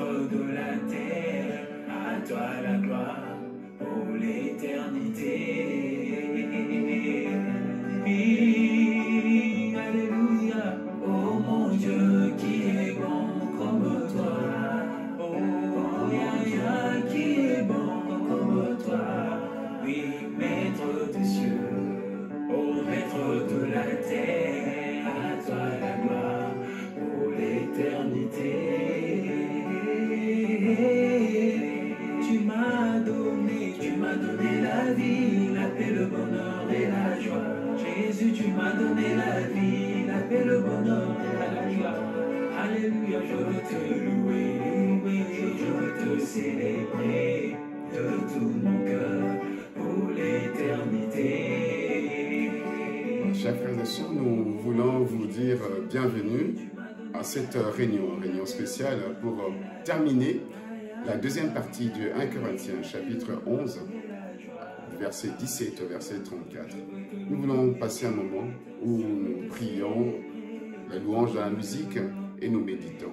de la terre, à toi la gloire pour l'éternité. Oui, alléluia, oh mon Dieu qui est bon comme toi. Oh, ya, qui est bon comme toi. Oui, maître des cieux, oh maître de la terre, à toi la gloire pour l'éternité. Tu m'as donné la vie, la paix, le bonheur et la joie. Jésus, tu m'as donné la vie, la paix, le bonheur et la joie. Alléluia, je veux te louer, je veux te célébrer de tout mon cœur pour l'éternité. Chers frères et sœurs, nous voulons vous dire bienvenue à cette réunion spéciale pour terminer la deuxième partie de 1 Corinthiens, chapitre 11, verset 17 au verset 34. Nous voulons passer un moment où nous prions la louange de la musique et nous méditons.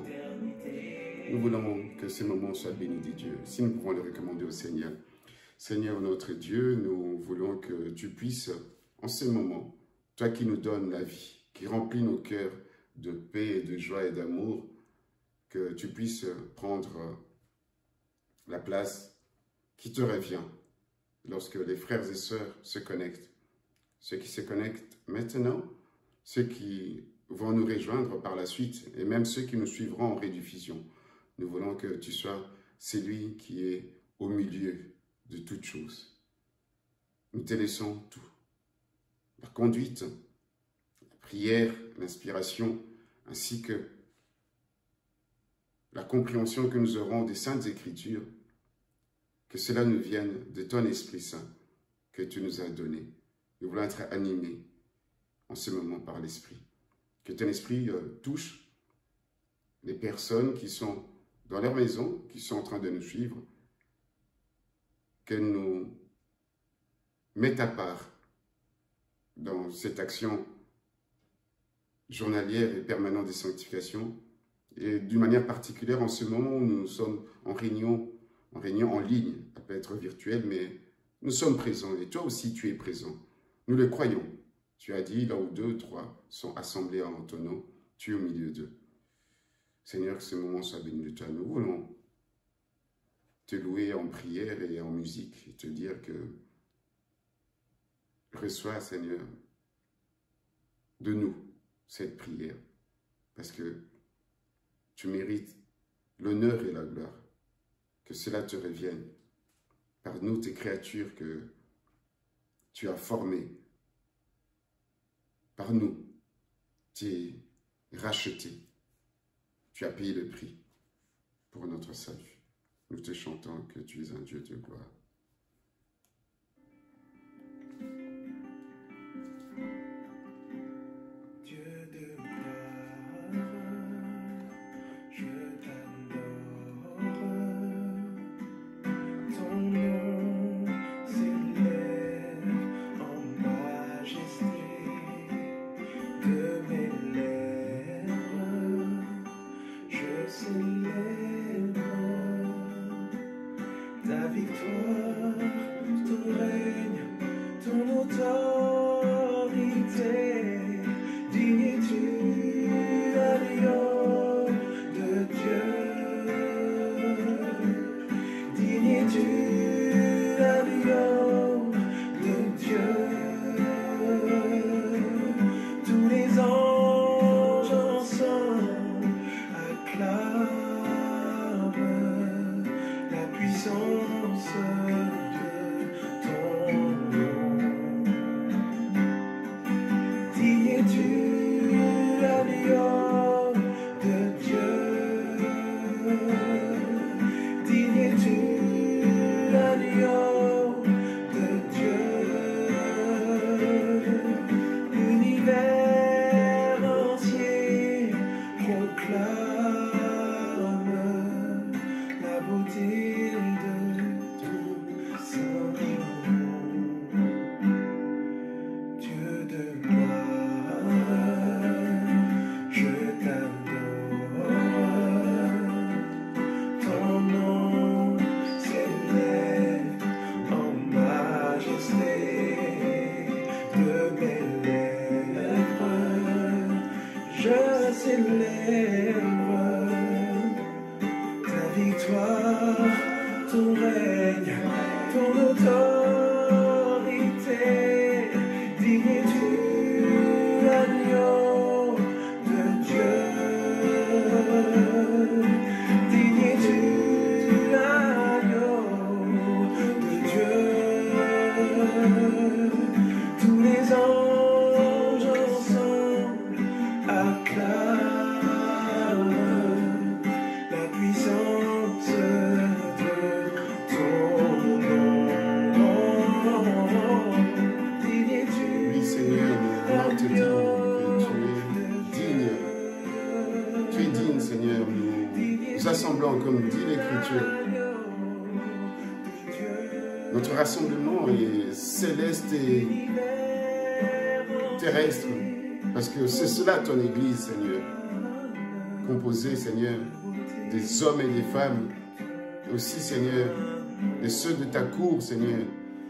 Nous voulons que ce moment soit béni de Dieu. Si nous pouvons le recommander au Seigneur. Seigneur notre Dieu, nous voulons que tu puisses, en ce moment, toi qui nous donnes la vie, qui remplit nos cœurs de paix, et de joie et d'amour, que tu puisses prendre la place qui te revient lorsque les frères et sœurs se connectent. Ceux qui se connectent maintenant, ceux qui vont nous rejoindre par la suite, et même ceux qui nous suivront en rediffusion. Nous voulons que tu sois celui qui est au milieu de toutes choses. Nous te laissons tout. La conduite, la prière, l'inspiration, ainsi que la compréhension que nous aurons des Saintes Écritures, que cela nous vienne de ton Esprit Saint que tu nous as donné. Nous voulons être animés en ce moment par l'Esprit. Que ton Esprit touche les personnes qui sont dans leur maison, qui sont en train de nous suivre, qu'elles nous mettent à part dans cette action journalière et permanente de sanctification, et d'une manière particulière en ce moment où nous sommes en réunion en ligne, ça peut être virtuel, mais nous sommes présents et toi aussi tu es présent. Nous le croyons. Tu as dit, là où 2 ou 3 sont assemblés en ton nom, tu es au milieu d'eux. Seigneur, que ce moment soit béni de toi. Nous voulons te louer en prière et en musique et te dire que reçois, Seigneur, de nous cette prière, parce que tu mérites l'honneur et la gloire. Que cela te revienne par nous, tes créatures que tu as formées. Par nous, tu es racheté. Tu as payé le prix pour notre salut. Nous te chantons que tu es un Dieu de gloire. Dieu de gloire. s'élève, ta victoire, ton règne, ton autorité, digne es-tu, agneau de Dieu, digne es-tu, agneau de Dieu. Tous les anges ensemble acclament la puissance de ton nom. Digne es-tu, Oui, Seigneur, nous te disons que tu es digne, Seigneur. Nous assemblons comme dit l'Écriture. Notre rassemblement est céleste et terrestre, parce que c'est cela ton Église, Seigneur, composée, Seigneur, des hommes et des femmes, et aussi, Seigneur, de ceux de ta cour, Seigneur,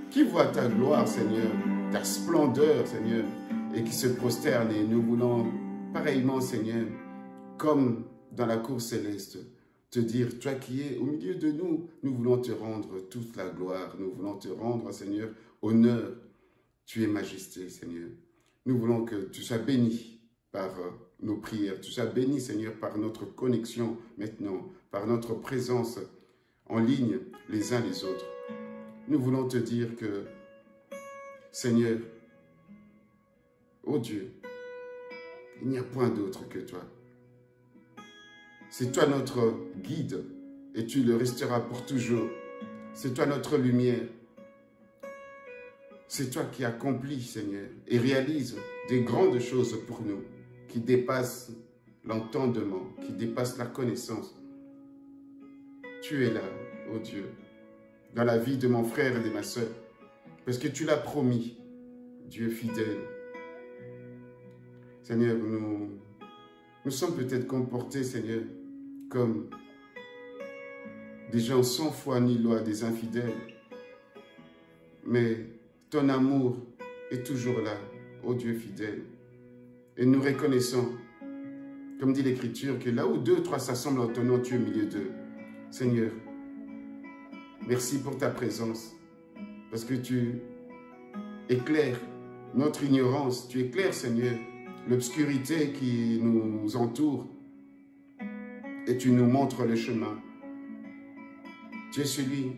qui voient ta gloire, Seigneur, ta splendeur, Seigneur, et qui se prosternent. Et nous voulons, pareillement, Seigneur, comme dans la cour céleste, te dire, toi qui es au milieu de nous, nous voulons te rendre toute la gloire, nous voulons te rendre, Seigneur, honneur. Tu es majesté, Seigneur. Nous voulons que tu sois béni par nos prières, tu sois béni, Seigneur, par notre connexion maintenant, par notre présence en ligne les uns les autres. Nous voulons te dire que, Seigneur, ô Dieu, il n'y a point d'autre que toi. C'est toi notre guide et tu le resteras pour toujours. C'est toi notre lumière. C'est toi qui accomplis, Seigneur, et réalise des grandes choses pour nous, qui dépassent l'entendement, qui dépassent la connaissance. Tu es là, ô Dieu, dans la vie de mon frère et de ma sœur, parce que tu l'as promis, Dieu fidèle. Seigneur, nous sommes peut-être comportés, Seigneur, comme des gens sans foi ni loi, des infidèles. Mais ton amour est toujours là, ô Dieu fidèle. Et nous reconnaissons, comme dit l'Écriture, que là où deux ou trois s'assemblent en ton nom, tu es au milieu d'eux. Seigneur, merci pour ta présence, parce que tu éclaires notre ignorance, tu éclaires, Seigneur, l'obscurité qui nous entoure, et tu nous montres le chemin. Tu es celui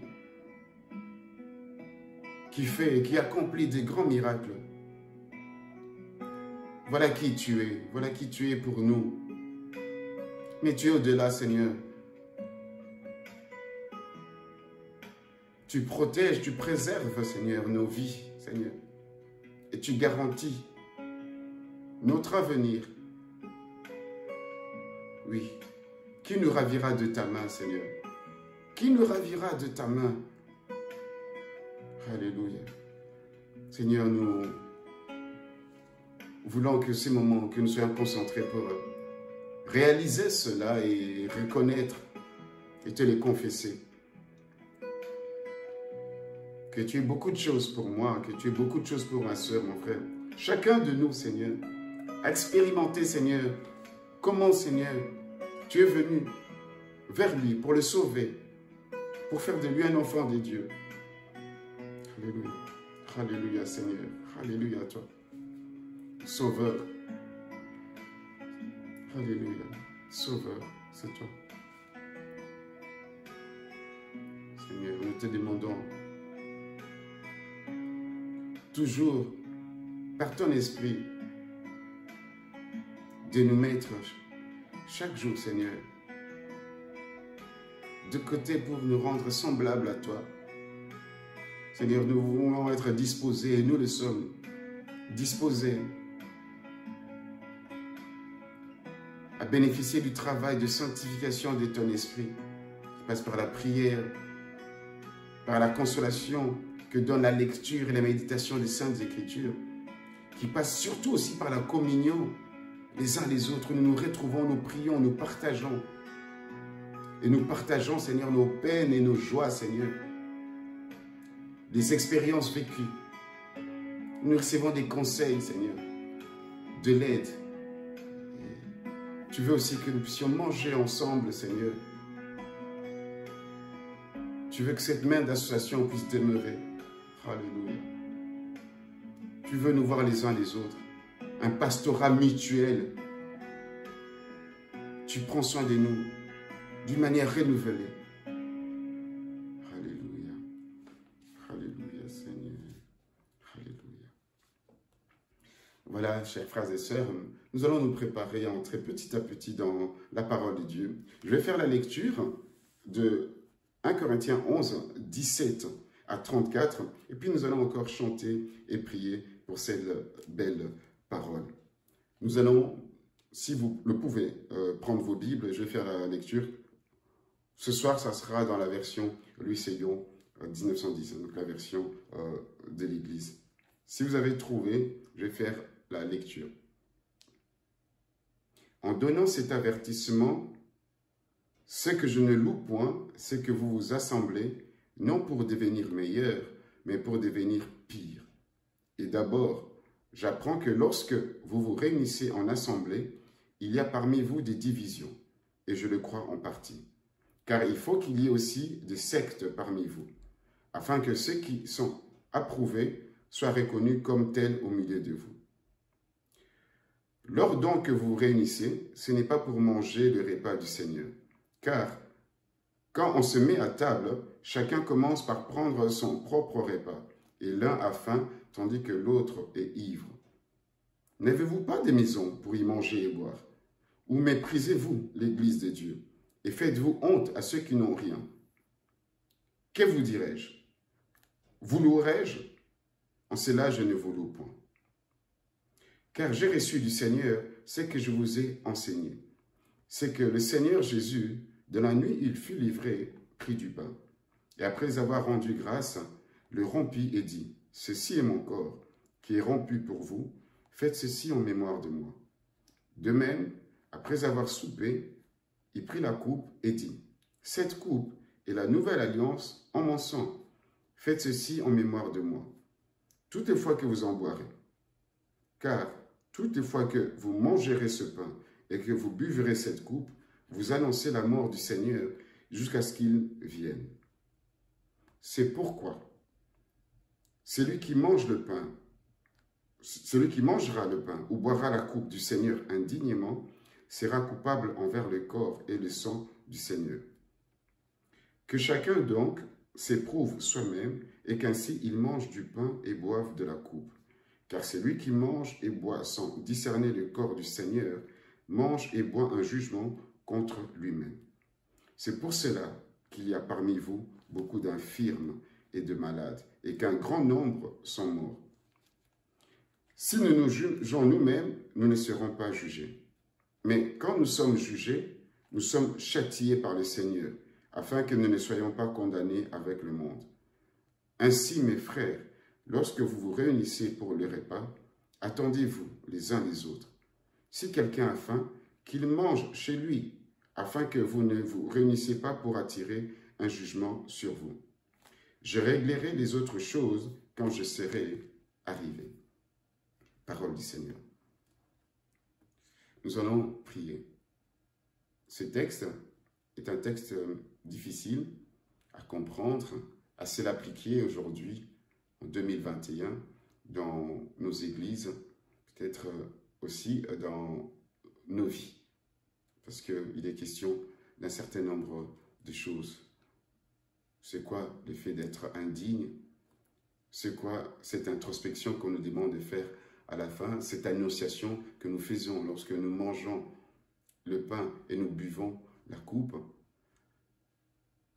qui fait et qui accomplit des grands miracles. Voilà qui tu es pour nous. Mais tu es au-delà, Seigneur. Tu protèges, tu préserves, Seigneur, nos vies, Seigneur. Et tu garantis notre avenir. Oui. Qui nous ravira de ta main, Seigneur? Qui nous ravira de ta main? Alléluia. Seigneur, nous voulons que ces moments, que nous soyons concentrés pour réaliser cela et reconnaître et te les confesser. Que tu aies beaucoup de choses pour moi, que tu aies beaucoup de choses pour ma soeur, mon frère. Chacun de nous, Seigneur, a expérimenté, Seigneur, comment, Seigneur, tu es venu vers lui pour le sauver, pour faire de lui un enfant de Dieu. Alléluia. Alléluia, Seigneur. Alléluia à toi. Sauveur. Alléluia. Sauveur, c'est toi. Seigneur, nous te demandons toujours, par ton esprit, de nous mettre chaque jour, Seigneur, de côté pour nous rendre semblables à toi. Seigneur, nous voulons être disposés, et nous le sommes, disposés à bénéficier du travail de sanctification de ton esprit, qui passe par la prière, par la consolation que donne la lecture et la méditation des Saintes Écritures, qui passe surtout aussi par la communion les uns les autres. Nous nous retrouvons, nous prions, nous partageons. Et nous partageons, Seigneur, nos peines et nos joies, Seigneur. Des expériences vécues. Nous recevons des conseils, Seigneur. De l'aide. Tu veux aussi que nous puissions manger ensemble, Seigneur. Tu veux que cette main d'association puisse demeurer. Alléluia. Tu veux nous voir les uns les autres. Un pastorat mutuel. Tu prends soin de nous d'une manière renouvelée. Alléluia. Alléluia, Seigneur. Alléluia. Voilà, chers frères et sœurs, nous allons nous préparer à entrer petit à petit dans la parole de Dieu. Je vais faire la lecture de 1 Corinthiens 11, 17 à 34, et puis nous allons encore chanter et prier pour cette belle parole. Nous allons, si vous le pouvez, prendre vos Bibles, je vais faire la lecture. Ce soir, ça sera dans la version Louis Séguin 1910, donc la version de l'Église. Si vous avez trouvé, je vais faire la lecture. En donnant cet avertissement, ce que je ne loue point, c'est que vous vous assemblez, non pour devenir meilleur, mais pour devenir pire. Et d'abord, j'apprends que lorsque vous vous réunissez en assemblée, il y a parmi vous des divisions, et je le crois en partie. Car il faut qu'il y ait aussi des sectes parmi vous, afin que ceux qui sont approuvés soient reconnus comme tels au milieu de vous. Lors donc que vous vous réunissez, ce n'est pas pour manger le repas du Seigneur. Car quand on se met à table, chacun commence par prendre son propre repas, et l'un a faim, tandis que l'autre est ivre. N'avez-vous pas des maisons pour y manger et boire? Ou méprisez-vous l'Église de Dieu, et faites-vous honte à ceux qui n'ont rien? Que vous dirai-je? Vous louerai-je? En cela, je ne vous loue point. Car j'ai reçu du Seigneur ce que je vous ai enseigné. C'est que le Seigneur Jésus, de la nuit, il fut livré, prit du pain. Et après avoir rendu grâce, le rompit et dit, « Ceci est mon corps, qui est rompu pour vous. Faites ceci en mémoire de moi. » De même, après avoir soupé, il prit la coupe et dit, « Cette coupe est la nouvelle alliance en mon sang. Faites ceci en mémoire de moi. Toutes les fois que vous en boirez. Car toutes les fois que vous mangerez ce pain et que vous buverez cette coupe, vous annoncez la mort du Seigneur jusqu'à ce qu'il vienne. C'est pourquoi celui qui mangera le pain ou boira la coupe du Seigneur indignement sera coupable envers le corps et le sang du Seigneur. Que chacun donc s'éprouve soi-même et qu'ainsi il mange du pain et boive de la coupe. Car celui qui mange et boit sans discerner le corps du Seigneur mange et boit un jugement contre lui-même. C'est pour cela qu'il y a parmi vous beaucoup d'infirmes et de malades, et qu'un grand nombre sont morts. Si nous nous jugeons nous-mêmes, nous ne serons pas jugés. Mais quand nous sommes jugés, nous sommes châtiés par le Seigneur, afin que nous ne soyons pas condamnés avec le monde. Ainsi, mes frères, lorsque vous vous réunissez pour le repas, attendez-vous les uns les autres. Si quelqu'un a faim, qu'il mange chez lui, afin que vous ne vous réunissez pas pour attirer un jugement sur vous. Je réglerai les autres choses quand je serai arrivé. Parole du Seigneur. Nous allons prier. Ce texte est un texte difficile à comprendre, à se l'appliquer aujourd'hui, en 2021, dans nos églises, peut-être aussi dans nos vies. Parce qu'il est question d'un certain nombre de choses. C'est quoi le fait d'être indigne? C'est quoi cette introspection qu'on nous demande de faire à la fin? Cette annonciation que nous faisons lorsque nous mangeons le pain et nous buvons la coupe?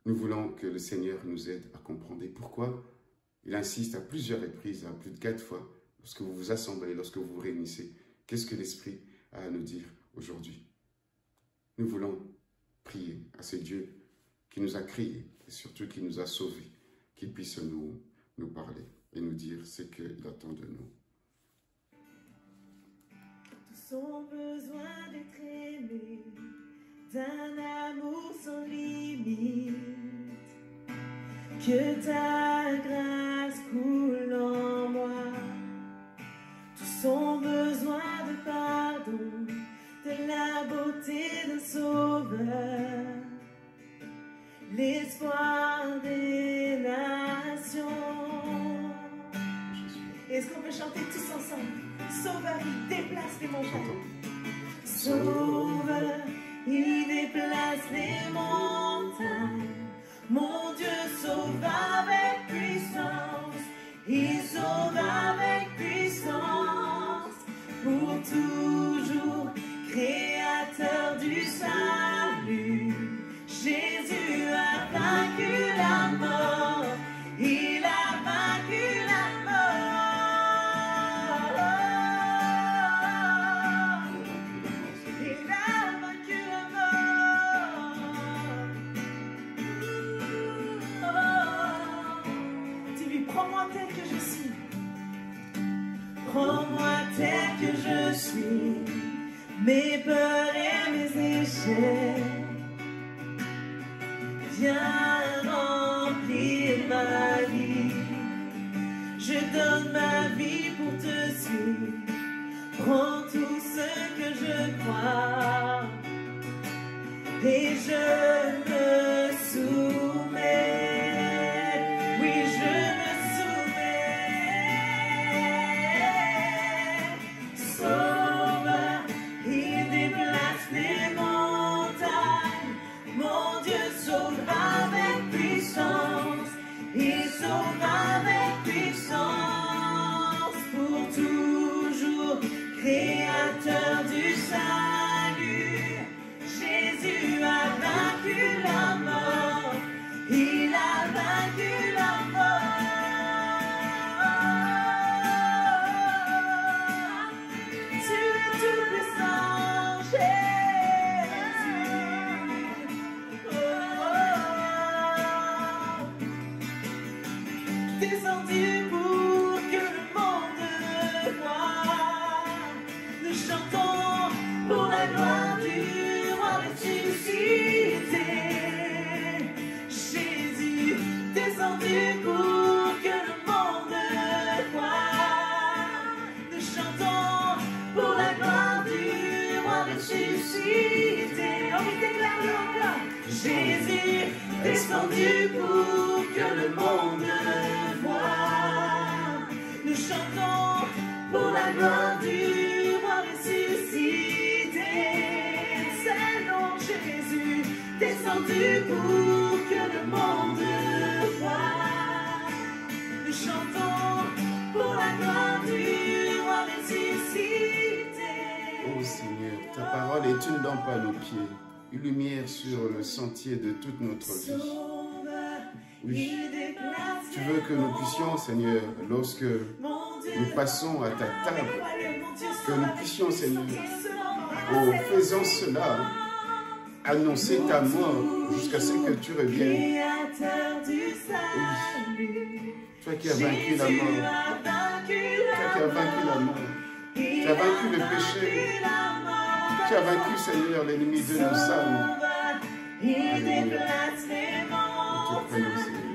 Nous voulons que le Seigneur nous aide à comprendre. Et pourquoi il insiste à plusieurs reprises, à plus de 4 fois, lorsque vous vous assemblez, lorsque vous vous réunissez. Qu'est-ce que l'Esprit a à nous dire aujourd'hui? Nous voulons prier à ce Dieu qui nous a créés et surtout qui nous a sauvés, qu'il puisse nous parler et nous dire ce qu'il attend de nous. Tous ont besoin d'être aimés, d'un amour sans limite. Que ta grâce coule en moi. Tous ont besoin de pardon, de la beauté Sauveur, il déplace les montagnes. Sauveur, il déplace les montagnes. Mon Dieu sauve avec puissance. Il sauve avec puissance. Pour toujours, créateur du salut. Jésus a vaincu la mort. Il a vaincu la mort. Il a vaincu la mort. Dis-lui, prends-moi tel que je suis. Prends-moi tel que je suis. Mes peurs et mes échecs. Viens remplir ma vie. Je donne ma vie pour te suivre. Prends tout ce que je crois et je me soumets. Oui, je me soumets. Sauveur, il déplace les montagnes. Mon Dieu sauve avec puissance. Il sauve avec puissance pour toujours, créateur du salut. Jésus a vaincu la mort. Il a vaincu la mort. Tu es tout puissant, Jésus. Descendu pour que le monde voie. Nous chantons pour la gloire du roi ressuscité. Jésus, descendu pour que le monde voie. Nous chantons pour la gloire du roi ressuscité. On lui déclare encore. Jésus, descendu pour que le monde voit. Nous chantons pour la gloire du roi ressuscité. C'est le nom de Jésus, descendu pour que le monde voit. Nous chantons pour la gloire du roi ressuscité. Oh Seigneur, ta parole est une lampe à nos pieds, une lumière sur le sentier de toute notre vie. Oui, tu veux que nous puissions, Seigneur, lorsque nous passons à ta table, que nous puissions, Seigneur, en faisant cela, annoncer ta mort jusqu'à ce que tu reviennes. Oui, toi qui as vaincu la mort, toi qui as vaincu la mort, tu as vaincu le péché, tu as vaincu, Seigneur, l'ennemi de nos âmes. Alléluia. Nous te prions, Seigneur.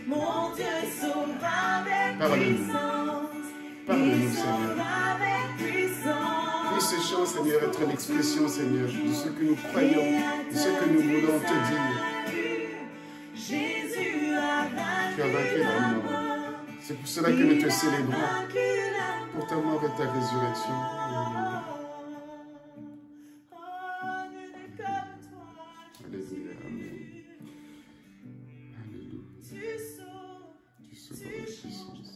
Mon Dieu sauve avec puissance. Parle-nous, Seigneur. Puisse ce chant, Seigneur, être l'expression, Seigneur, de ce que nous croyons, de ce que nous voulons te dire. Tu as vaincu la mort. C'est pour cela que nous te célébrons, pour ta mort et ta résurrection. Alléluia, amen. Alléluia. Tu sauves par la puissance.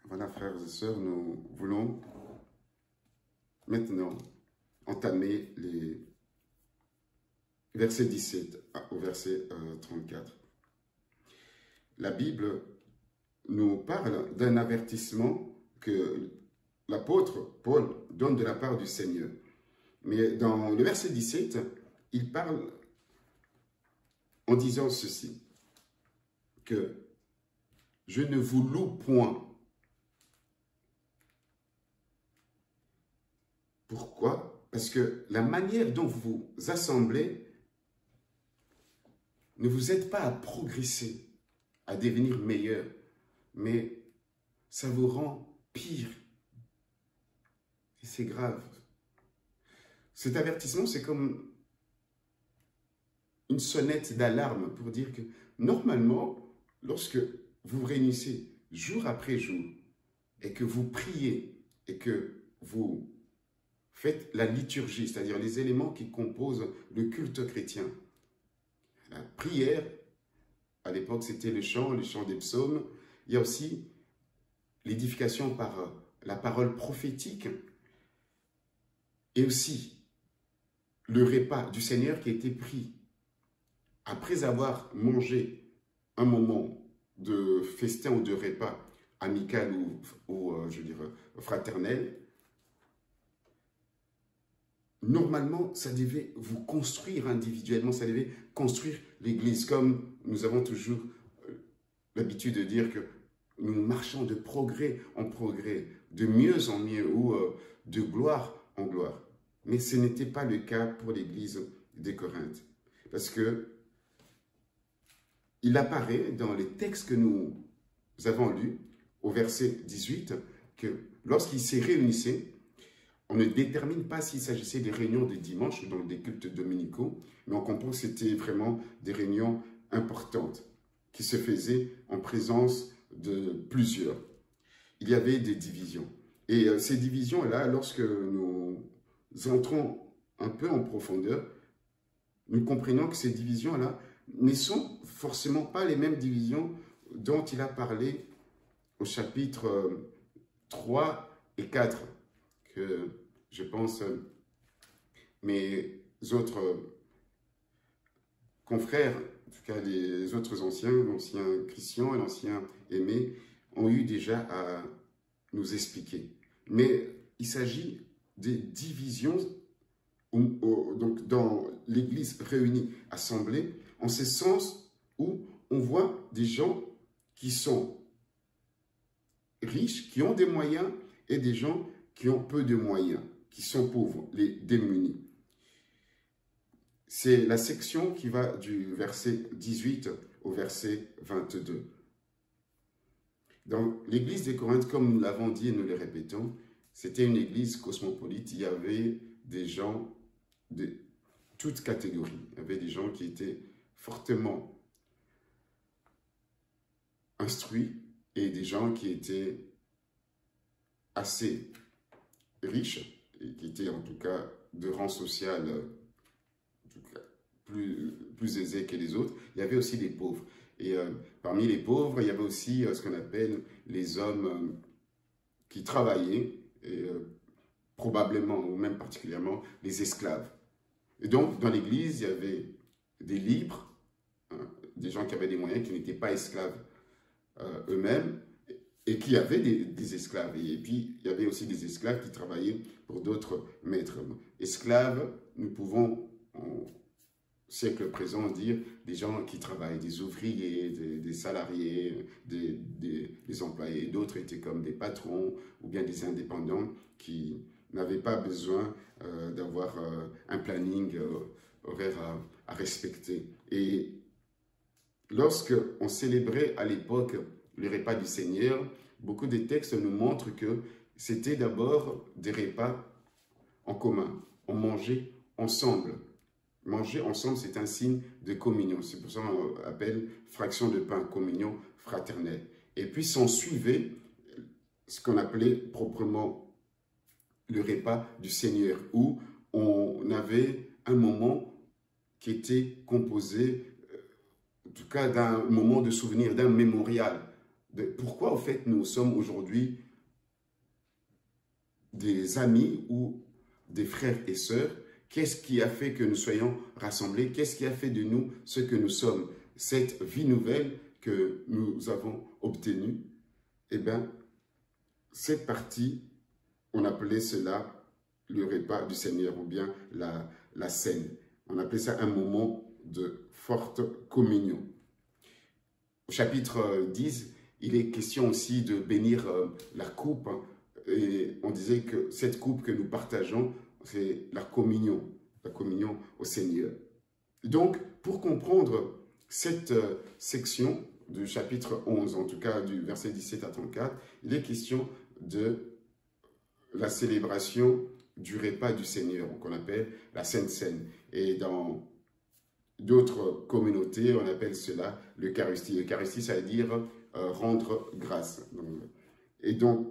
Voilà, frères et sœurs, nous voulons maintenant entamer les versets 17 au verset 34. La Bible nous parle d'un avertissement que l'apôtre Paul donne de la part du Seigneur. Mais dans le verset 17, il parle en disant ceci, que je ne vous loue point. Pourquoi? Parce que la manière dont vous vous assemblez ne vous aide pas à progresser, à devenir meilleur, mais ça vous rend pire. Et c'est grave. Cet avertissement, c'est comme une sonnette d'alarme pour dire que normalement, lorsque vous vous réunissez jour après jour et que vous priez et que vous faites la liturgie, c'est-à-dire les éléments qui composent le culte chrétien, la prière, à l'époque c'était le chant des psaumes, il y a aussi l'édification par la parole prophétique et aussi le repas du Seigneur qui a été pris après avoir mangé un moment de festin ou de repas amical ou je dirais, fraternel. Normalement, ça devait vous construire individuellement, ça devait construire l'Église, comme nous avons toujours l'habitude de dire que nous marchons de progrès en progrès, de mieux en mieux ou de gloire en gloire. Mais ce n'était pas le cas pour l'Église des Corinthes. Parce que il apparaît dans les textes que nous avons lus, au verset 18, que lorsqu'ils se réunissaient, on ne détermine pas s'il s'agissait des réunions de dimanche, donc des cultes dominicaux, mais on comprend que c'était vraiment des réunions importantes qui se faisaient en présence de plusieurs. Il y avait des divisions. Et ces divisions-là, lorsque nous entrons un peu en profondeur, nous comprenons que ces divisions-là ne sont forcément pas les mêmes divisions dont il a parlé au chapitre 3 et 4, que je pense mes autres confrères, en tout cas les autres anciens, l'ancien Christian et l'ancien Aimé, ont eu déjà à nous expliquer. Mais il s'agit des divisions donc dans l'Église réunie, assemblée, en ce sens où on voit des gens qui sont riches, qui ont des moyens, et des gens qui ont peu de moyens, qui sont pauvres, les démunis. C'est la section qui va du verset 18 au verset 22. Dans l'église des Corinthes, comme nous l'avons dit et nous le répétons, c'était une église cosmopolite. Il y avait des gens de toutes catégories. Il y avait des gens qui étaient fortement instruits et des gens qui étaient assez riches et qui étaient en tout cas de rang social en tout cas, plus aisés que les autres. Il y avait aussi des pauvres. Et parmi les pauvres, il y avait aussi ce qu'on appelle les hommes qui travaillaient, et probablement ou même particulièrement les esclaves. Et donc, dans l'Église, il y avait des libres, hein, des gens qui avaient des moyens, qui n'étaient pas esclaves eux-mêmes, et qui avaient des esclaves. Et puis, il y avait aussi des esclaves qui travaillaient pour d'autres maîtres. Esclaves, nous pouvons, au siècle présent, dire des gens qui travaillent, des ouvriers, des salariés, des employés. D'autres étaient comme des patrons ou bien des indépendants qui n'avaient pas besoin d'avoir un planning horaire à respecter. Et lorsque on célébrait à l'époque le repas du Seigneur, beaucoup de textes nous montrent que c'était d'abord des repas en commun. On mangeait ensemble. Manger ensemble, c'est un signe de communion. C'est pour ça qu'on appelle fraction de pain, communion fraternelle. Et puis s'en suivait ce qu'on appelait proprement le repas du Seigneur, où on avait un moment qui était composé, en tout cas d'un moment de souvenir, d'un mémorial. De pourquoi, au fait, nous sommes aujourd'hui des amis ou des frères et sœurs. Qu'est-ce qui a fait que nous soyons rassemblés? Qu'est-ce qui a fait de nous ce que nous sommes? Cette vie nouvelle que nous avons obtenue, eh bien, cette partie, on appelait cela le repas du Seigneur ou bien la scène. On appelait ça un moment de forte communion. Au chapitre 10, il est question aussi de bénir la coupe. Et on disait que cette coupe que nous partageons, c'est la communion au Seigneur. Donc, pour comprendre cette section du chapitre 11, en tout cas du verset 17 à 34, il est question de la célébration du repas du Seigneur, qu'on appelle la Sainte Seine. Et dans d'autres communautés, on appelle cela l'Eucharistie. L'Eucharistie, ça veut dire rendre grâce. Et donc,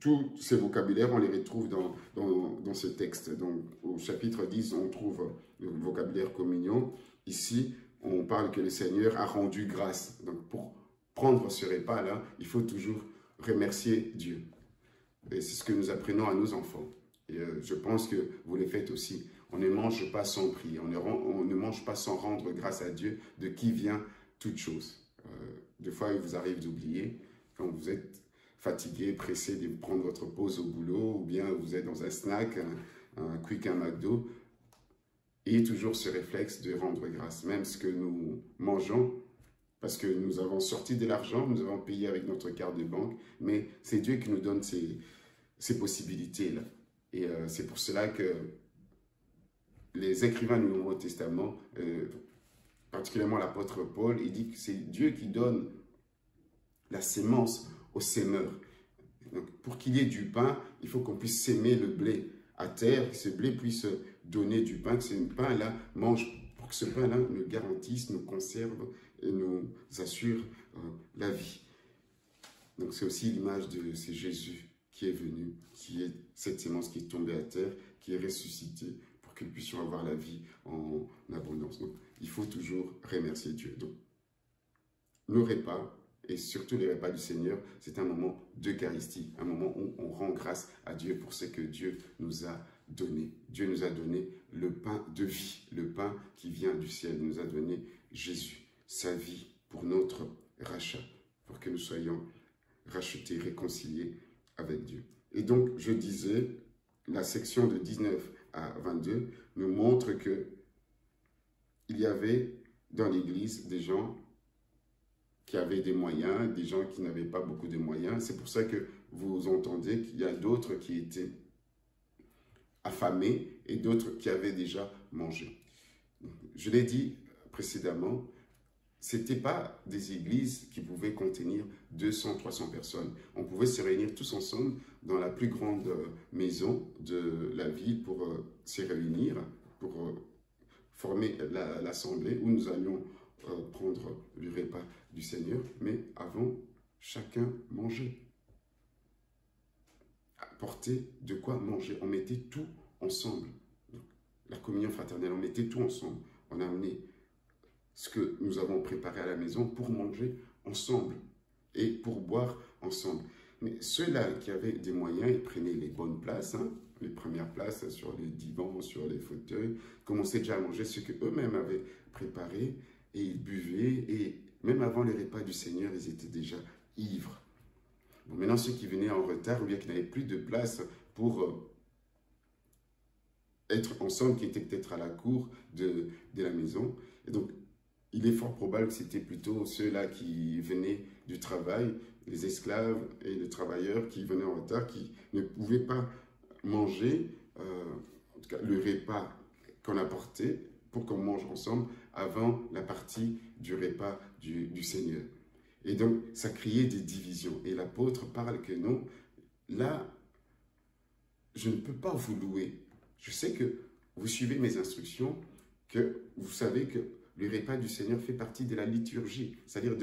tous ces vocabulaires, on les retrouve dans ce texte. Donc, au chapitre 10, on trouve le vocabulaire communion. Ici, on parle que le Seigneur a rendu grâce. Donc, pour prendre ce repas-là, il faut toujours remercier Dieu. Et c'est ce que nous apprenons à nos enfants. Et je pense que vous le faites aussi. On ne mange pas sans prier. On ne mange pas sans rendre grâce à Dieu de qui vient toute chose. Des fois, il vous arrive d'oublier quand vous êtes fatigué, pressé de prendre votre pause au boulot, ou bien vous êtes dans un snack, un quick, un McDo. Et toujours ce réflexe de rendre grâce, même ce que nous mangeons, parce que nous avons sorti de l'argent, nous avons payé avec notre carte de banque, mais c'est Dieu qui nous donne ces possibilités-là. Et c'est pour cela que les écrivains du Nouveau Testament, particulièrement l'apôtre Paul, il dit que c'est Dieu qui donne la sémence aux sémeurs. Donc, pour qu'il y ait du pain, il faut qu'on puisse s'aimer le blé à terre, que ce blé puisse donner du pain, que ce pain-là mange, pour que ce pain-là nous garantisse, nous conserve et nous assure la vie. Donc c'est aussi l'image de c'est Jésus qui est venu, qui est cette sémence qui est tombée à terre, qui est ressuscitée pour que nous puissions avoir la vie en abondance. Donc il faut toujours remercier Dieu. Donc nos repas, et surtout les repas du Seigneur, c'est un moment d'Eucharistie, un moment où on rend grâce à Dieu pour ce que Dieu nous a donné. Dieu nous a donné le pain de vie, le pain qui vient du ciel. Il nous a donné Jésus, sa vie pour notre rachat, pour que nous soyons rachetés, réconciliés avec Dieu. Et donc, je disais, la section de 19 à 22 nous montre que il y avait dans l'Église des gens qui avaient des moyens, des gens qui n'avaient pas beaucoup de moyens. C'est pour ça que vous entendez qu'il y a d'autres qui étaient affamés et d'autres qui avaient déjà mangé. Je l'ai dit précédemment, ce n'étaient pas des églises qui pouvaient contenir 200, 300 personnes. On pouvait se réunir tous ensemble dans la plus grande maison de la ville pour se réunir, pour former l'assemblée où nous allions prendre le repas du Seigneur. Mais avant, chacun mangeait. Apporter de quoi manger. On mettait tout ensemble. Donc, la communion fraternelle, on mettait tout ensemble. On a amené ce que nous avons préparé à la maison pour manger ensemble et pour boire ensemble. Mais ceux-là qui avaient des moyens, ils prenaient les bonnes places, hein, les premières places sur les divans, sur les fauteuils, commençaient déjà à manger ce qu'eux-mêmes avaient préparé et ils buvaient. Et même avant les repas du Seigneur, ils étaient déjà ivres. Bon, maintenant, ceux qui venaient en retard ou bien qui n'avaient plus de place pour être ensemble, qui étaient peut-être à la cour de la maison. Et donc, il est fort probable que c'était plutôt ceux-là qui venaient du travail, les esclaves et les travailleurs qui venaient en retard, qui ne pouvaient pas manger, en tout cas le repas qu'on apportait pour qu'on mange ensemble avant la partie du repas du Seigneur. Et donc, ça créait des divisions. Et l'apôtre parle que non, là, je ne peux pas vous louer. Je sais que vous suivez mes instructions, que vous savez que le repas du Seigneur fait partie de la liturgie, c'est-à-dire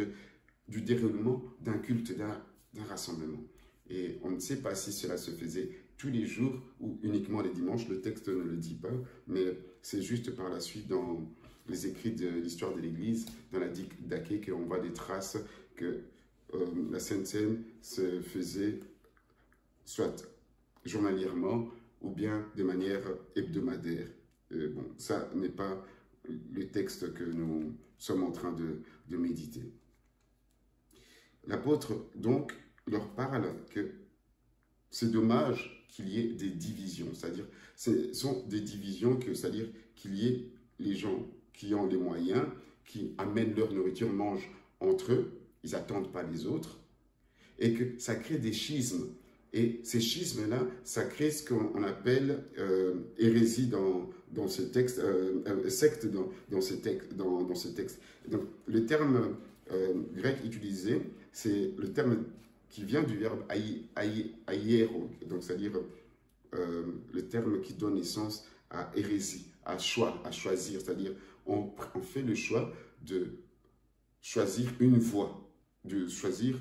du déroulement d'un culte, d'un rassemblement. Et on ne sait pas si cela se faisait tous les jours ou uniquement les dimanches, le texte ne le dit pas, mais c'est juste par la suite dans les écrits de l'histoire de l'Église, dans la Dique d'Aquée, qu'on voit des traces que la Sainte Seine se faisait soit journalièrement ou bien de manière hebdomadaire. Bon, ça n'est pas le texte que nous sommes en train de méditer. L'apôtre, donc, leur parle que c'est dommage qu'il y ait des divisions, c'est-à-dire, ce sont des divisions, c'est-à-dire qu'il y ait les gens qui ont les moyens, qui amènent leur nourriture, mangent entre eux, ils n'attendent pas les autres, et que ça crée des schismes. Et ces schismes-là, ça crée ce qu'on appelle hérésie dans ce texte, secte dans ce texte. Donc, le terme grec utilisé, c'est le terme qui vient du verbe aiero, donc c'est-à-dire le terme qui donne naissance à hérésie, à choix, à choisir, c'est-à-dire on fait le choix de choisir une voie, de choisir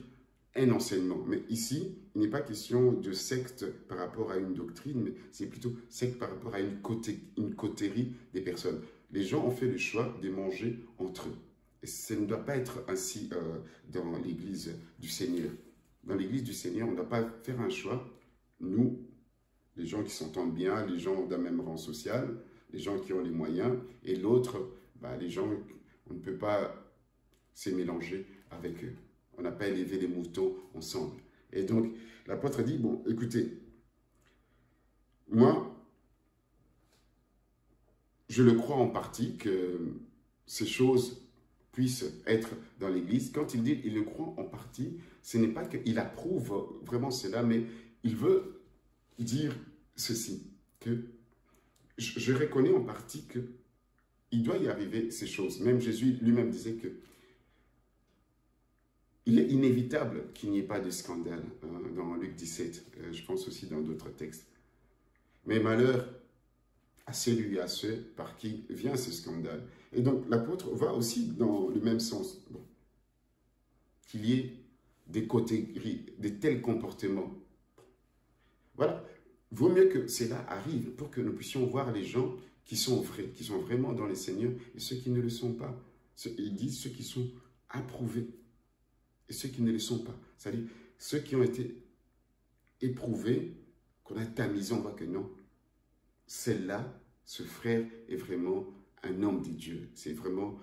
un enseignement. Mais ici, il n'est pas question de secte par rapport à une doctrine, mais c'est plutôt secte par rapport à une cotérie des personnes. Les gens ont fait le choix de manger entre eux. Et ça ne doit pas être ainsi dans l'Église du Seigneur. Dans l'Église du Seigneur, on ne doit pas faire un choix. Nous, les gens qui s'entendent bien, les gens d'un même rang social, les gens qui ont les moyens, et l'autre, les gens, on ne peut pas se mélanger avec eux. On n'a pas élevé les moutons ensemble. Et donc, l'apôtre dit, bon, écoutez, moi, je le crois en partie que ces choses puissent être dans l'Église. Quand il dit il le croit en partie, ce n'est pas qu'il approuve vraiment cela, mais il veut dire ceci, que je reconnais en partie qu'il doit y arriver ces choses. Même Jésus lui-même disait que il est inévitable qu'il n'y ait pas de scandale dans Luc 17, je pense aussi dans d'autres textes. Mais malheur à celui et à ceux par qui vient ce scandale. Et donc l'apôtre va aussi dans le même sens. Bon, qu'il y ait des cotéries, de tels comportements. Voilà, vaut mieux que cela arrive pour que nous puissions voir les gens qui sont vrais, qui sont vraiment dans les Seigneurs et ceux qui ne le sont pas. Il dit ceux qui sont approuvés et ceux qui ne le sont pas. C'est-à-dire ceux qui ont été éprouvés, qu'on a tamisé, on voit que non. Celle-là, ce frère est vraiment un homme de Dieu. C'est vraiment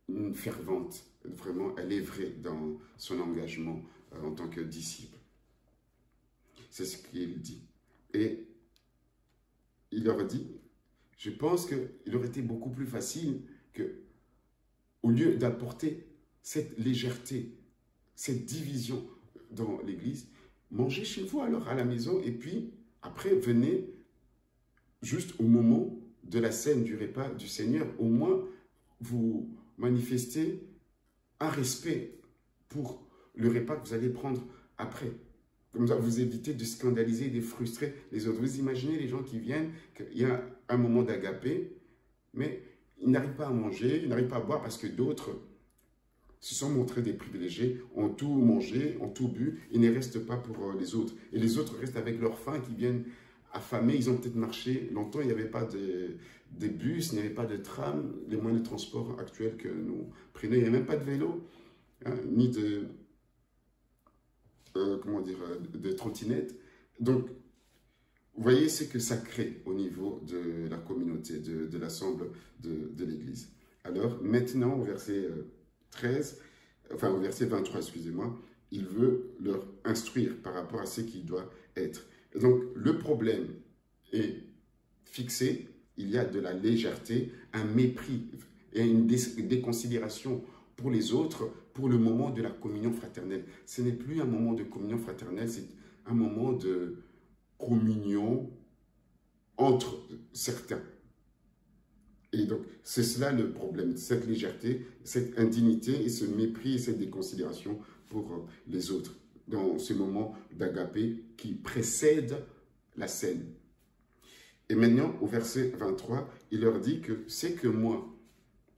une fervente. Vraiment, elle est vraie dans son engagement en tant que disciple. C'est ce qu'il dit. Et il leur dit, je pense qu'il aurait été beaucoup plus facile que, au lieu d'apporter cette légèreté, cette division dans l'Église, mangez chez vous alors à la maison et puis après venez juste au moment de la scène du repas du Seigneur. Au moins vous manifestez un respect pour le repas que vous allez prendre après. Comme ça, vous évitez de scandaliser et de frustrer les autres. Vous imaginez les gens qui viennent, qu'il y a un moment d'agapé, mais ils n'arrivent pas à manger, ils n'arrivent pas à boire parce que d'autres se sont montrés des privilégiés, ont tout mangé, ont tout bu, et ne restent pas pour les autres. Et les autres restent avec leur faim, qui viennent affamés, ils ont peut-être marché longtemps, il n'y avait pas de bus, il n'y avait pas de tram, les moyens de transport actuels que nous prenons, il n'y avait même pas de vélo, hein, ni de... de trottinette. Donc, vous voyez ce que ça crée au niveau de la communauté, de l'ensemble de l'Église. Alors, maintenant, au verset 13, enfin au verset 23, excusez-moi, il veut leur instruire par rapport à ce qui doit être. Et donc, le problème est fixé, il y a de la légèreté, un mépris et une déconsidération pour les autres, pour le moment de la communion fraternelle. Ce n'est plus un moment de communion fraternelle, c'est un moment de communion entre certains. Et donc, c'est cela le problème, cette légèreté, cette indignité et ce mépris et cette déconsidération pour les autres, dans ce moment d'agapé qui précède la scène. Et maintenant, au verset 23, il leur dit que c'est que moi,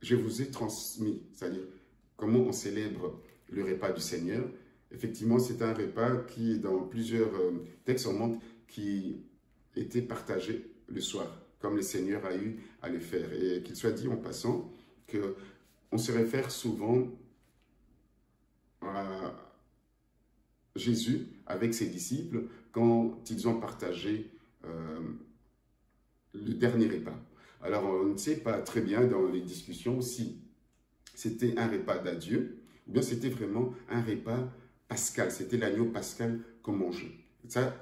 je vous ai transmis, c'est-à-dire comment on célèbre le repas du Seigneur. Effectivement, c'est un repas qui, dans plusieurs textes, on montre qui était partagé le soir, comme le Seigneur a eu à le faire. Et qu'il soit dit en passant qu'on se réfère souvent à Jésus avec ses disciples quand ils ont partagé le dernier repas. Alors, on ne sait pas très bien dans les discussions si c'était un repas d'adieu, ou bien c'était vraiment un repas pascal, c'était l'agneau pascal qu'on mangeait. Ça,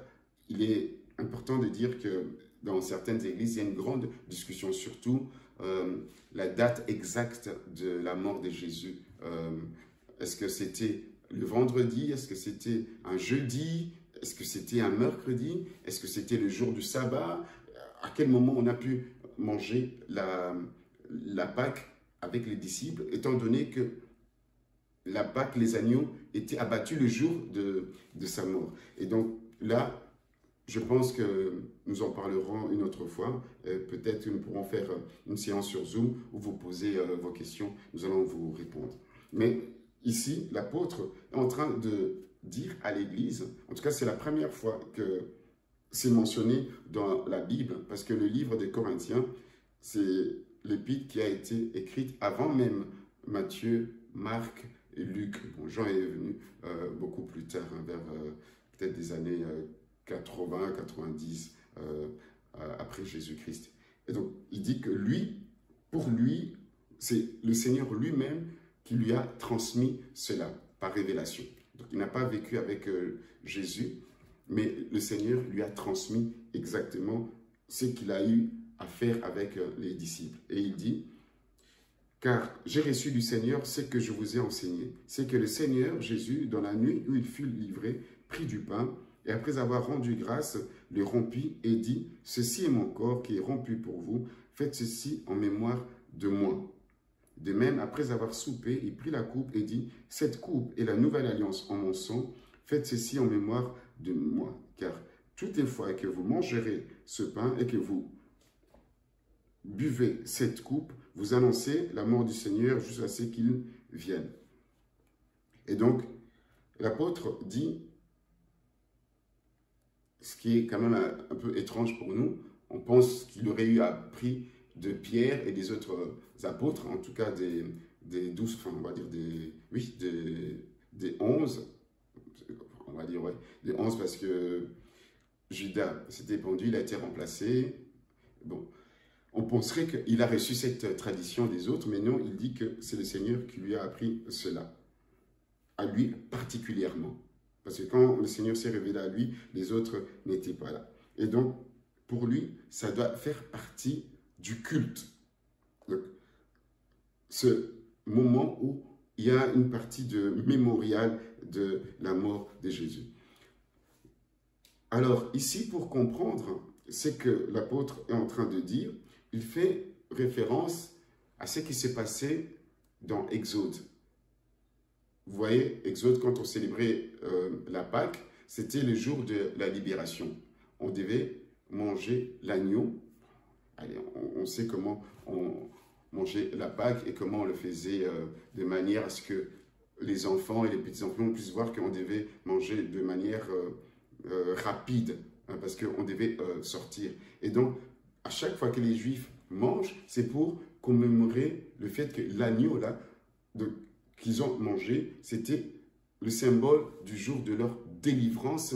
il est important de dire que dans certaines églises, il y a une grande discussion, surtout la date exacte de la mort de Jésus. Est-ce que c'était le vendredi? Est-ce que c'était un jeudi? Est-ce que c'était un mercredi? Est-ce que c'était le jour du sabbat? À quel moment on a pu manger la Pâque avec les disciples, étant donné que la Pâque, les agneaux, étaient abattus le jour de sa mort. Et donc là, je pense que nous en parlerons une autre fois. Peut-être nous pourrons faire une séance sur Zoom où vous posez vos questions. Nous allons vous répondre. Mais ici, l'apôtre est en train de dire à l'Église, en tout cas c'est la première fois que c'est mentionné dans la Bible, parce que le livre des Corinthiens, c'est l'épître qui a été écrite avant même Matthieu, Marc et Luc. Bon, Jean est venu beaucoup plus tard, hein, vers peut-être des années 80, 90, après Jésus-Christ. Et donc, il dit que lui, pour lui, c'est le Seigneur lui-même qui lui a transmis cela par révélation. Donc, il n'a pas vécu avec Jésus, mais le Seigneur lui a transmis exactement ce qu'il a eu à faire avec les disciples. Et il dit, car j'ai reçu du Seigneur ce que je vous ai enseigné. C'est que le Seigneur Jésus, dans la nuit où il fut livré, prit du pain, et après avoir rendu grâce, le rompit et dit, ceci est mon corps qui est rompu pour vous, faites ceci en mémoire de moi. De même, après avoir soupé, il prit la coupe et dit, cette coupe est la nouvelle alliance en mon sang, faites ceci en mémoire de moi. Car toutes les fois que vous mangerez ce pain et que vous buvez cette coupe, vous annoncez la mort du Seigneur jusqu'à ce qu'il vienne. Et donc, l'apôtre dit, ce qui est quand même un peu étrange pour nous, on pense qu'il aurait eu appris de Pierre et des autres apôtres, en tout cas des 12, enfin on va dire des 11, on va dire, ouais, des 11 parce que Judas s'était pendu, il a été remplacé. Bon, on penserait qu'il a reçu cette tradition des autres, mais non, il dit que c'est le Seigneur qui lui a appris cela, à lui particulièrement. Parce que quand le Seigneur s'est révélé à lui, les autres n'étaient pas là. Et donc, pour lui, ça doit faire partie du culte. Donc, ce moment où il y a une partie de mémorial de la mort de Jésus. Alors, ici, pour comprendre ce que l'apôtre est en train de dire, il fait référence à ce qui s'est passé dans Exode. Vous voyez, Exode, quand on célébrait la Pâque, c'était le jour de la libération. On devait manger l'agneau. Allez, on sait comment on mangeait la Pâque et comment on le faisait de manière à ce que les enfants et les petits-enfants puissent voir qu'on devait manger de manière rapide, hein, parce qu'on devait sortir. Et donc, à chaque fois que les Juifs mangent, c'est pour commémorer le fait que l'agneau, là, qu'ils ont mangé, c'était le symbole du jour de leur délivrance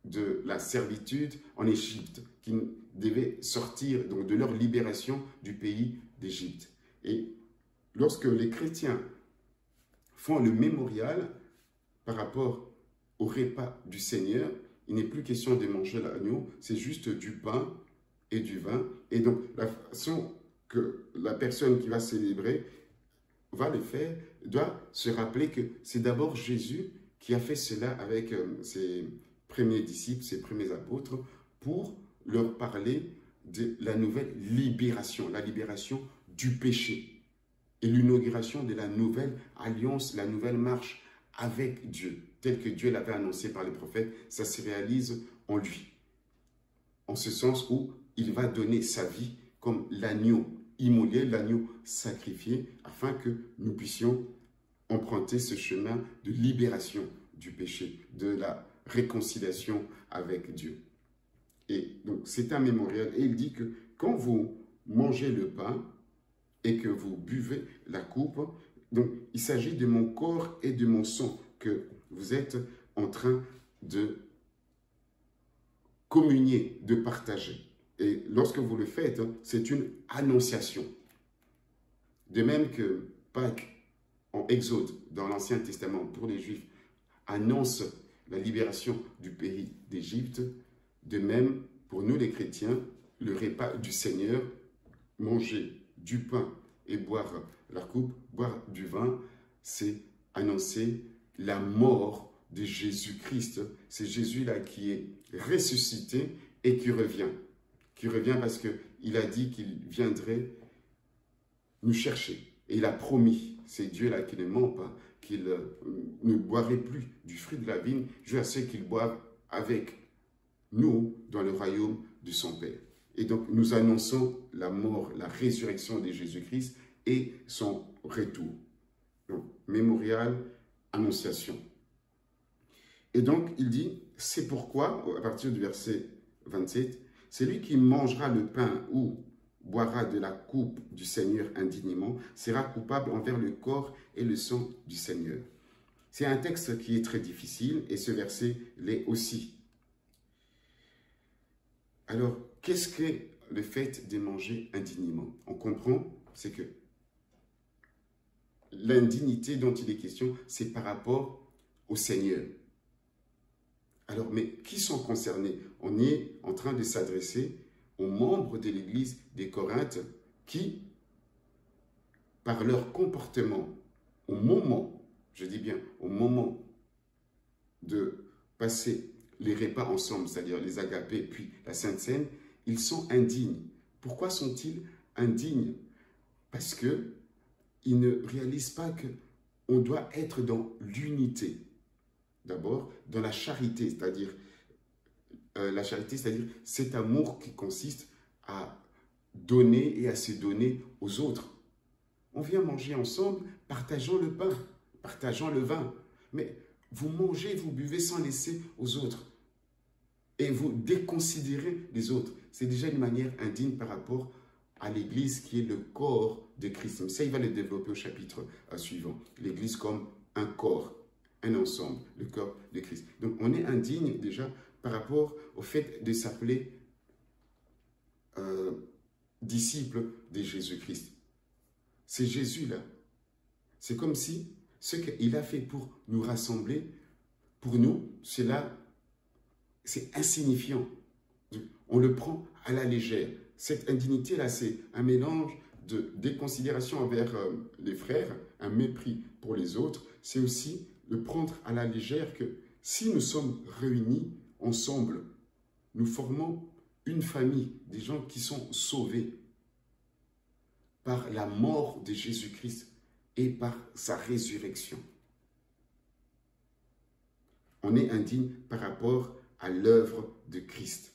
de la servitude en Égypte, qui devaient sortir donc de leur libération du pays d'Égypte. Et lorsque les chrétiens font le mémorial par rapport au repas du Seigneur, il n'est plus question de manger l'agneau, c'est juste du pain et du vin. Et donc, la façon que la personne qui va célébrer va le faire, doit se rappeler que c'est d'abord Jésus qui a fait cela avec ses premiers disciples, ses premiers apôtres, pour leur parler de la nouvelle libération, la libération du péché et l'inauguration de la nouvelle alliance, la nouvelle marche avec Dieu, telle que Dieu l'avait annoncé par les prophètes. Ça se réalise en lui, en ce sens où il va donner sa vie comme l'agneau immolé, l'agneau sacrifié, afin que nous puissions emprunter ce chemin de libération du péché, de la réconciliation avec Dieu. Et donc, c'est un mémorial. Et il dit que quand vous mangez le pain et que vous buvez la coupe, donc il s'agit de mon corps et de mon sang que vous êtes en train de communier, de partager. Et lorsque vous le faites, c'est une annonciation. De même que Pâques, en Exode, dans l'Ancien Testament, pour les Juifs, annonce la libération du pays d'Égypte, de même, pour nous les chrétiens, le repas du Seigneur, manger du pain et boire la coupe, boire du vin, c'est annoncer la mort de Jésus-Christ. C'est Jésus-là qui est ressuscité et qui revient. Qui revient parce qu'il a dit qu'il viendrait nous chercher. Et il a promis, c'est Dieu-là qui ne ment pas, qu'il ne boirait plus du fruit de la vigne jusqu'à ce qu'il boive avec nous, dans le royaume de son Père. Et donc, nous annonçons la mort, la résurrection de Jésus-Christ et son retour. Donc, mémorial, annonciation. Et donc, il dit, c'est pourquoi, à partir du verset 27, « Celui qui mangera le pain ou boira de la coupe du Seigneur indignement sera coupable envers le corps et le sang du Seigneur. » C'est un texte qui est très difficile et ce verset l'est aussi. Alors, qu'est-ce que le fait de manger indignement? On comprend, c'est que l'indignité dont il est question, c'est par rapport au Seigneur. Alors, mais qui sont concernés? On est en train de s'adresser aux membres de l'Église des Corinthes qui, par leur comportement, au moment, je dis bien, au moment de passer les repas ensemble, c'est-à-dire les agapés puis la Sainte Seine, ils sont indignes. Pourquoi sont-ils indignes? Parce qu'ils ne réalisent pas qu'on doit être dans l'unité. D'abord, dans la charité, c'est-à-dire cet amour qui consiste à donner et à se donner aux autres. On vient manger ensemble, partageons le pain, partageons le vin. Mais vous mangez, vous buvez sans laisser aux autres. Et vous déconsidérez les autres. C'est déjà une manière indigne par rapport à l'Église qui est le corps de Christ. Mais ça, il va le développer au chapitre suivant. L'Église comme un corps, un ensemble, le corps de Christ. Donc, on est indigne déjà par rapport au fait de s'appeler disciple de Jésus-Christ. C'est Jésus-là. C'est comme si ce qu'il a fait pour nous rassembler, pour nous, cela, c'est insignifiant. On le prend à la légère. Cette indignité-là, c'est un mélange de déconsidération envers les frères, un mépris pour les autres. C'est aussi de prendre à la légère que si nous sommes réunis ensemble, nous formons une famille, des gens qui sont sauvés par la mort de Jésus-Christ et par sa résurrection. On est indigne par rapport à l'œuvre de Christ.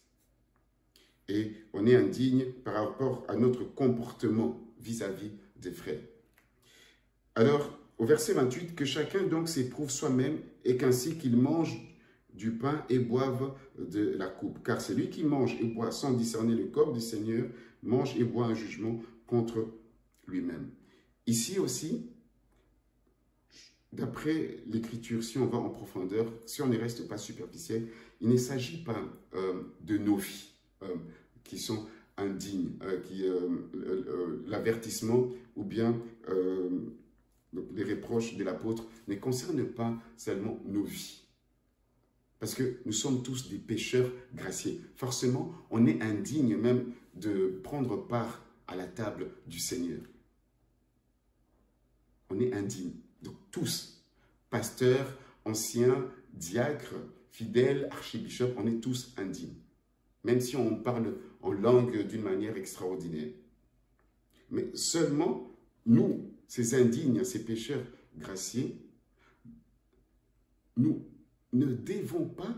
Et on est indigne par rapport à notre comportement vis-à-vis des frères. Alors, au verset 28, que chacun donc s'éprouve soi-même et qu'ainsi qu'il mange du pain et boive de la coupe. Car celui qui mange et boit sans discerner le corps du Seigneur mange et boit un jugement contre lui-même. Ici aussi, d'après l'Écriture, si on va en profondeur, si on ne reste pas superficiel, il ne s'agit pas de nos vies qui sont indignes, l'avertissement ou bien les reproches de l'apôtre ne concernent pas seulement nos vies. Parce que nous sommes tous des pécheurs graciés. Forcément, on est indigne même de prendre part à la table du Seigneur. On est indigne. Donc tous, pasteurs, anciens, diacres, fidèles, archibishops, on est tous indignes. Même si on parle en langue d'une manière extraordinaire. Mais seulement nous, ces indignes, ces pécheurs graciés, nous ne devons pas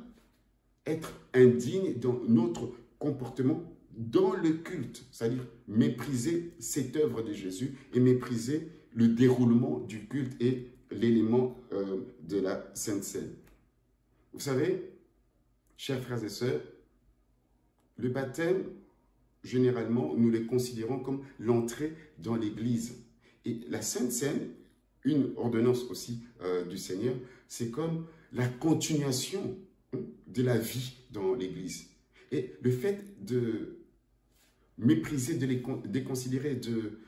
être indignes dans notre comportement dans le culte, c'est-à-dire mépriser cette œuvre de Jésus et mépriser le déroulement du culte et l'élément de la Sainte Seine. Vous savez, chers frères et sœurs, le baptême, généralement, nous le considérons comme l'entrée dans l'Église. Et la Sainte Seine, une ordonnance aussi du Seigneur, c'est comme la continuation de la vie dans l'Église. Et le fait de mépriser, de les déconsidérer, de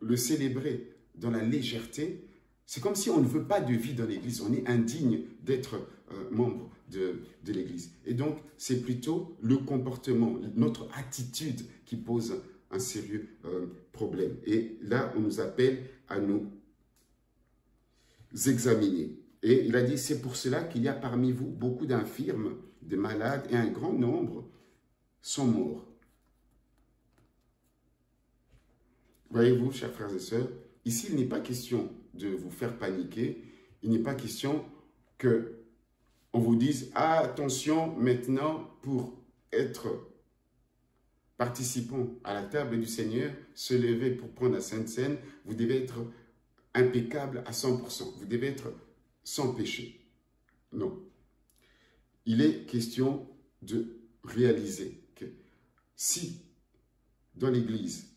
le célébrer dans la légèreté, c'est comme si on ne veut pas de vie dans l'Église, on est indigne d'être membre de l'Église. Et donc, c'est plutôt le comportement, notre attitude qui pose un sérieux problème. Et là, on nous appelle à nous examiner. Et il a dit, c'est pour cela qu'il y a parmi vous beaucoup d'infirmes, des malades, et un grand nombre sont morts. Voyez-vous, chers frères et sœurs, ici, il n'est pas question de vous faire paniquer, il n'est pas question que on vous dise, ah, attention, maintenant, pour être participant à la table du Seigneur, se lever pour prendre la Sainte Seine, vous devez être impeccable à 100%. Vous devez être sans péché. Non. Il est question de réaliser que si, dans l'Église,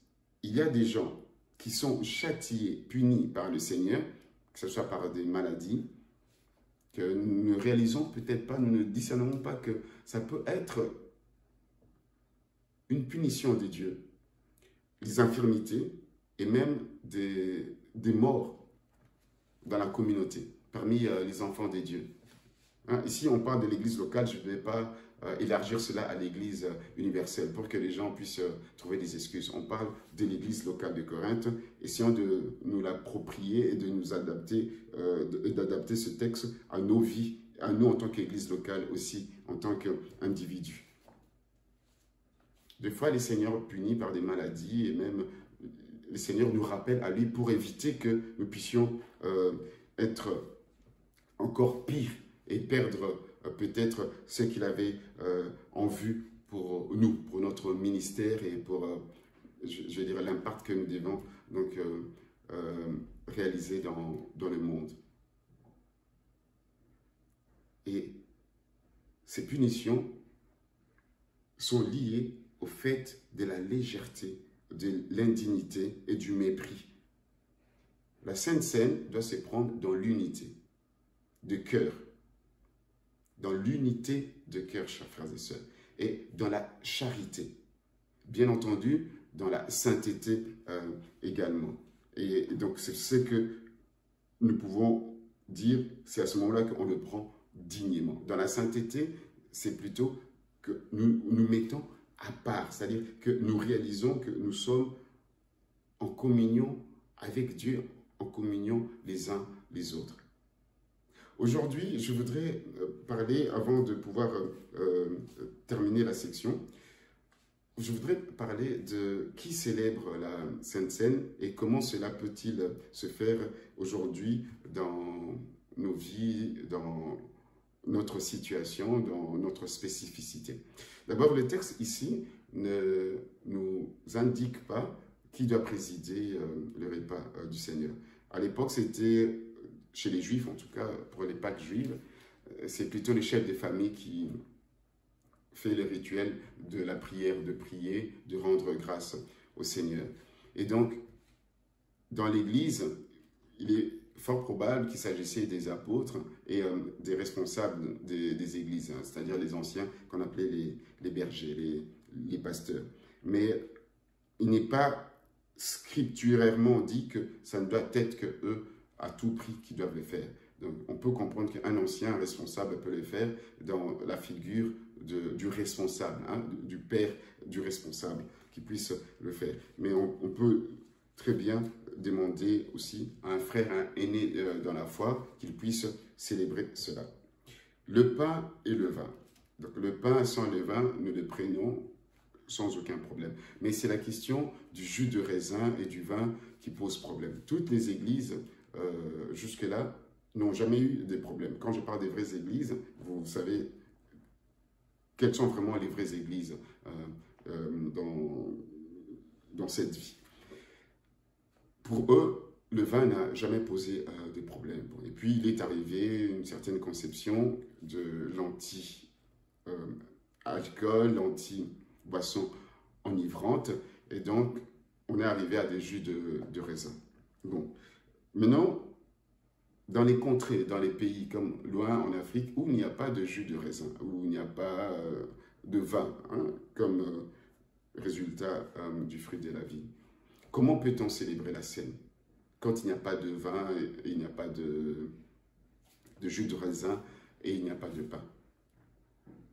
il y a des gens qui sont châtiés, punis par le Seigneur, que ce soit par des maladies, que nous ne réalisons peut-être pas, nous ne discernons pas que ça peut être une punition de Dieu, des infirmités et même des morts dans la communauté, parmi les enfants de Dieu. Hein, ici, on parle de l'église locale, je ne vais pas élargir cela à l'église universelle pour que les gens puissent trouver des excuses. On parle de l'église locale de Corinthe, essayons de nous l'approprier et de nous adapter, d'adapter ce texte à nos vies, à nous en tant qu'église locale aussi, en tant qu'individus. Des fois, les seigneurs punis par des maladies et même les seigneurs nous rappellent à lui pour éviter que nous puissions être encore pire et perdre peut-être ce qu'il avait en vue pour nous, pour notre ministère et pour, je dirais, l'impact que nous devons donc réaliser dans le monde. Et ces punitions sont liées au fait de la légèreté, de l'indignité et du mépris. La Sainte Seine doit se prendre dans l'unité de cœur, dans l'unité de cœur, chers frères et sœurs, et dans la charité. Bien entendu, dans la sainteté également. Et donc, c'est ce que nous pouvons dire, c'est à ce moment-là qu'on le prend dignement. Dans la sainteté, c'est plutôt que nous nous mettons à part, c'est-à-dire que nous réalisons que nous sommes en communion avec Dieu, en communion les uns les autres. Aujourd'hui, je voudrais parler, avant de pouvoir terminer la section, je voudrais parler de qui célèbre la Sainte Seine et comment cela peut-il se faire aujourd'hui dans nos vies, dans notre situation, dans notre spécificité. D'abord, le texte ici ne nous indique pas qui doit présider le repas du Seigneur. À l'époque, c'était, chez les Juifs en tout cas, pour les Pâques juives, c'est plutôt le chef de famille qui fait le rituel de la prière, de prier, de rendre grâce au Seigneur. Et donc, dans l'Église, il est fort probable qu'il s'agissait des apôtres et des responsables des églises, hein, c'est-à-dire les anciens qu'on appelait les bergers, les pasteurs. Mais il n'est pas scripturairement dit que ça ne doit être que eux à tout prix qui doivent le faire. Donc, on peut comprendre qu'un ancien responsable peut le faire dans la figure du responsable, hein, du père du responsable, qui puisse le faire. Mais on peut très bien demander aussi à un frère, un aîné dans la foi, qu'il puisse célébrer cela. Le pain et le vin. Donc, le pain sans le vin, nous le prenons sans aucun problème. Mais c'est la question du jus de raisin et du vin qui pose problème. Toutes les églises, jusque-là, n'ont jamais eu de problèmes. Quand je parle des vraies églises, vous savez quelles sont vraiment les vraies églises dans cette vie. Pour eux, le vin n'a jamais posé de problème. Et puis, il est arrivé une certaine conception de l'anti-alcool, l'anti-boisson enivrante. Et donc, on est arrivé à des jus de raisin. Bon. Maintenant, dans les contrées, dans les pays comme loin en Afrique, où il n'y a pas de jus de raisin, où il n'y a pas de vin, hein, comme résultat du fruit de la vie. Comment peut-on célébrer la Seine quand il n'y a pas de vin, et il n'y a pas de jus de raisin et il n'y a pas de pain?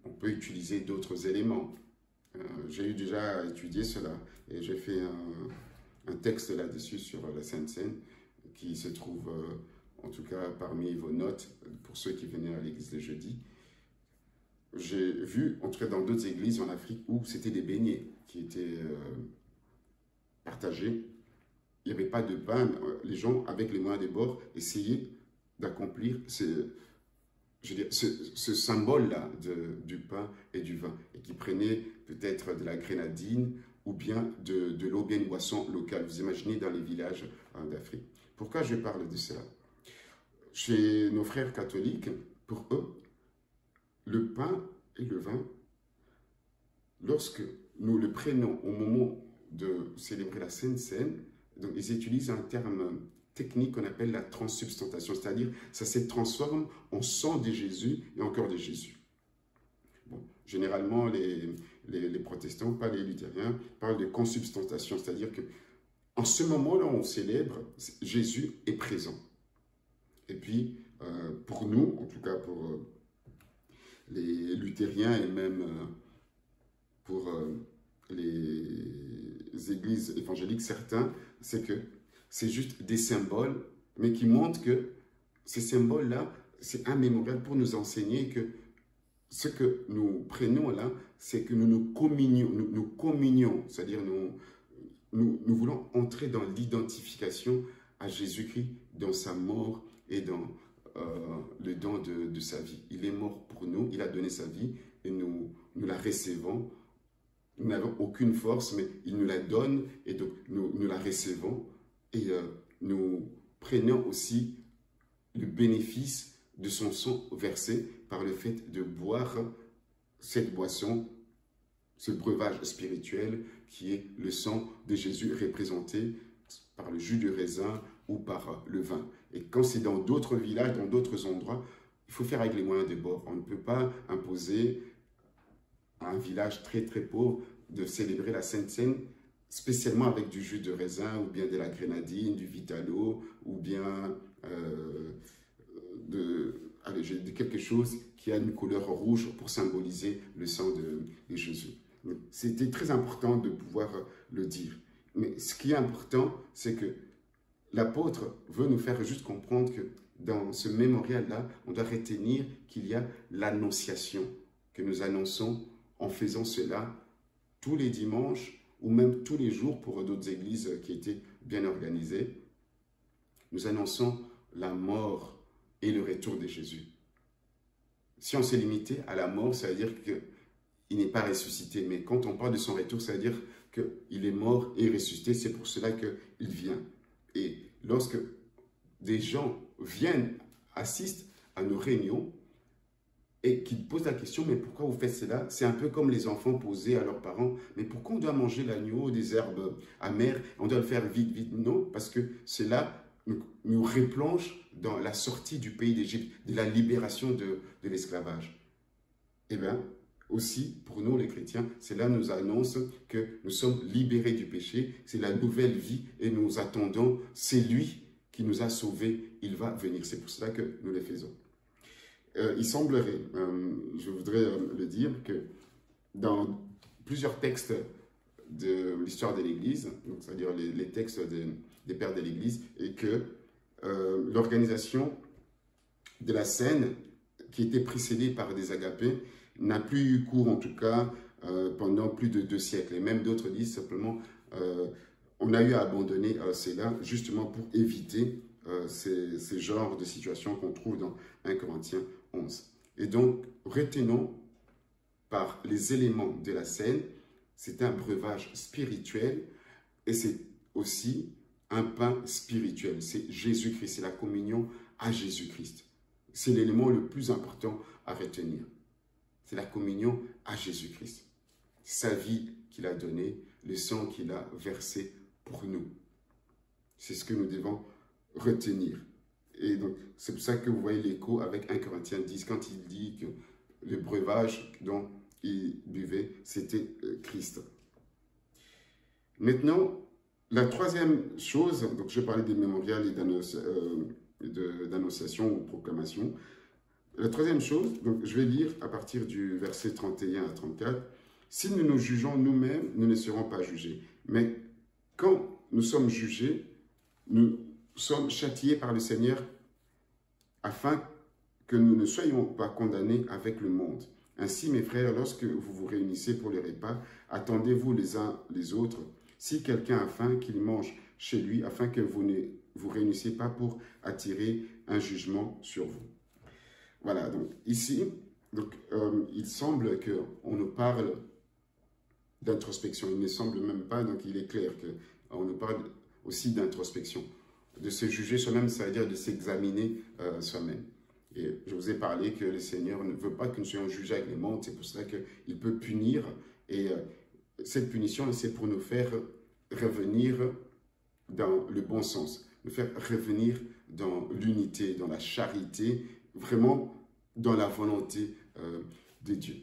On peut utiliser d'autres éléments. J'ai eu déjà étudié cela et j'ai fait un texte là-dessus sur la Sainte Seine qui se trouve en tout cas parmi vos notes pour ceux qui venaient à l'église le jeudi. J'ai vu, en tout cas dans d'autres églises en Afrique, où c'était des beignets qui étaient partagés. Il n'y avait pas de pain. Les gens, avec les moyens des bords, essayaient d'accomplir je veux dire, ce symbole-là du pain et du vin, et qui prenait peut-être de la grenadine ou bien de l'eau, bien une boisson locale. Vous imaginez dans les villages d'Afrique. Pourquoi je parle de cela? Chez nos frères catholiques, pour eux, le pain et le vin, lorsque nous le prenons au moment de célébrer la Sainte Seine, donc ils utilisent un terme technique qu'on appelle la transsubstantiation, c'est-à-dire ça se transforme en sang de Jésus et en corps de Jésus. Bon, généralement, les protestants, pas les luthériens, parlent de consubstantiation, c'est-à-dire que en ce moment-là, on célèbre, Jésus est présent. Et puis, pour nous, en tout cas pour les luthériens et même pour les églises évangéliques, certains, c'est que c'est juste des symboles, mais qui montrent que ces symboles-là, c'est un mémorial pour nous enseigner que ce que nous prenons là, c'est que nous communions, c'est-à-dire nous voulons entrer dans l'identification à Jésus-Christ, dans sa mort et dans le don de sa vie. Il est mort pour nous, il a donné sa vie et nous la recevons. Nous n'avons aucune force, mais il nous la donne et donc nous la recevons. Et nous prenons aussi le bénéfice de son sang versé par le fait de boire cette boisson, ce breuvage spirituel qui est le sang de Jésus représenté par le jus de raisin ou par le vin. Et quand c'est dans d'autres villages, dans d'autres endroits, il faut faire avec les moyens de bord. On ne peut pas imposer à un village très très pauvre de célébrer la Sainte Seine spécialement avec du jus de raisin ou bien de la grenadine, du vitalo ou bien de quelque chose qui a une couleur rouge pour symboliser le sang de Jésus. C'était très important de pouvoir le dire. Mais ce qui est important, c'est que l'apôtre veut nous faire juste comprendre que dans ce mémorial-là, on doit retenir qu'il y a l'annonciation que nous annonçons en faisant cela tous les dimanches ou même tous les jours pour d'autres églises qui étaient bien organisées. Nous annonçons la mort et le retour de Jésus. Si on s'est limité à la mort, ça veut dire qu'il n'est pas ressuscité. Mais quand on parle de son retour, ça veut dire qu'il est mort et ressuscité. C'est pour cela qu'il vient. Et lorsque des gens viennent, assistent à nos réunions, et qu'ils posent la question, mais pourquoi vous faites cela? C'est un peu comme les enfants posaient à leurs parents, mais pourquoi on doit manger l'agneau, des herbes amères? On doit le faire vite, vite. Non, parce que cela nous replonge dans la sortie du pays d'Égypte, de la libération de l'esclavage. Eh bien, aussi, pour nous les chrétiens, cela nous annonce que nous sommes libérés du péché, c'est la nouvelle vie et nous attendons, c'est lui qui nous a sauvés, il va venir. C'est pour cela que nous le faisons. Il semblerait, je voudrais le dire, que dans plusieurs textes de l'histoire de l'Église, c'est-à-dire les textes des pères de l'Église, et que l'organisation de la scène, qui était précédée par des agapés, n'a plus eu cours, en tout cas, pendant plus de 2 siècles. Et même d'autres disent simplement, on a eu à abandonner cela, justement pour éviter ces genres de situations qu'on trouve dans 1 Corinthiens 11. Et donc, retenons par les éléments de la scène, c'est un breuvage spirituel et c'est aussi un pain spirituel. C'est Jésus-Christ, c'est la communion à Jésus-Christ. C'est l'élément le plus important à retenir. C'est la communion à Jésus-Christ. Sa vie qu'il a donnée, le sang qu'il a versé pour nous. C'est ce que nous devons retenir. Et donc, c'est pour ça que vous voyez l'écho avec 1 Corinthiens 10, quand il dit que le breuvage dont il buvait, c'était Christ. Maintenant, la troisième chose, donc je parlais des mémorials et d'annonciation ou proclamation. La troisième chose, donc je vais lire à partir du verset 31 à 34. Si nous nous jugeons nous-mêmes, nous ne serons pas jugés. Mais quand nous sommes jugés, nous sommes châtiés par le Seigneur afin que nous ne soyons pas condamnés avec le monde. Ainsi, mes frères, lorsque vous vous réunissez pour les repas, attendez-vous les uns les autres. Si quelqu'un a faim, qu'il mange chez lui, afin que vous ne vous réunissiez pas pour attirer un jugement sur vous. voilà, donc ici, donc, il semble qu'on nous parle d'introspection. Il ne semble même pas, donc il est clair qu'on nous parle aussi d'introspection. De se juger soi-même, ça veut dire de s'examiner soi-même. Et je vous ai parlé que le Seigneur ne veut pas que nous soyons jugés avec les mondes, c'est pour cela qu'il peut punir. Et cette punition, c'est pour nous faire revenir dans le bon sens, nous faire revenir dans l'unité, dans la charité, vraiment dans la volonté de Dieu.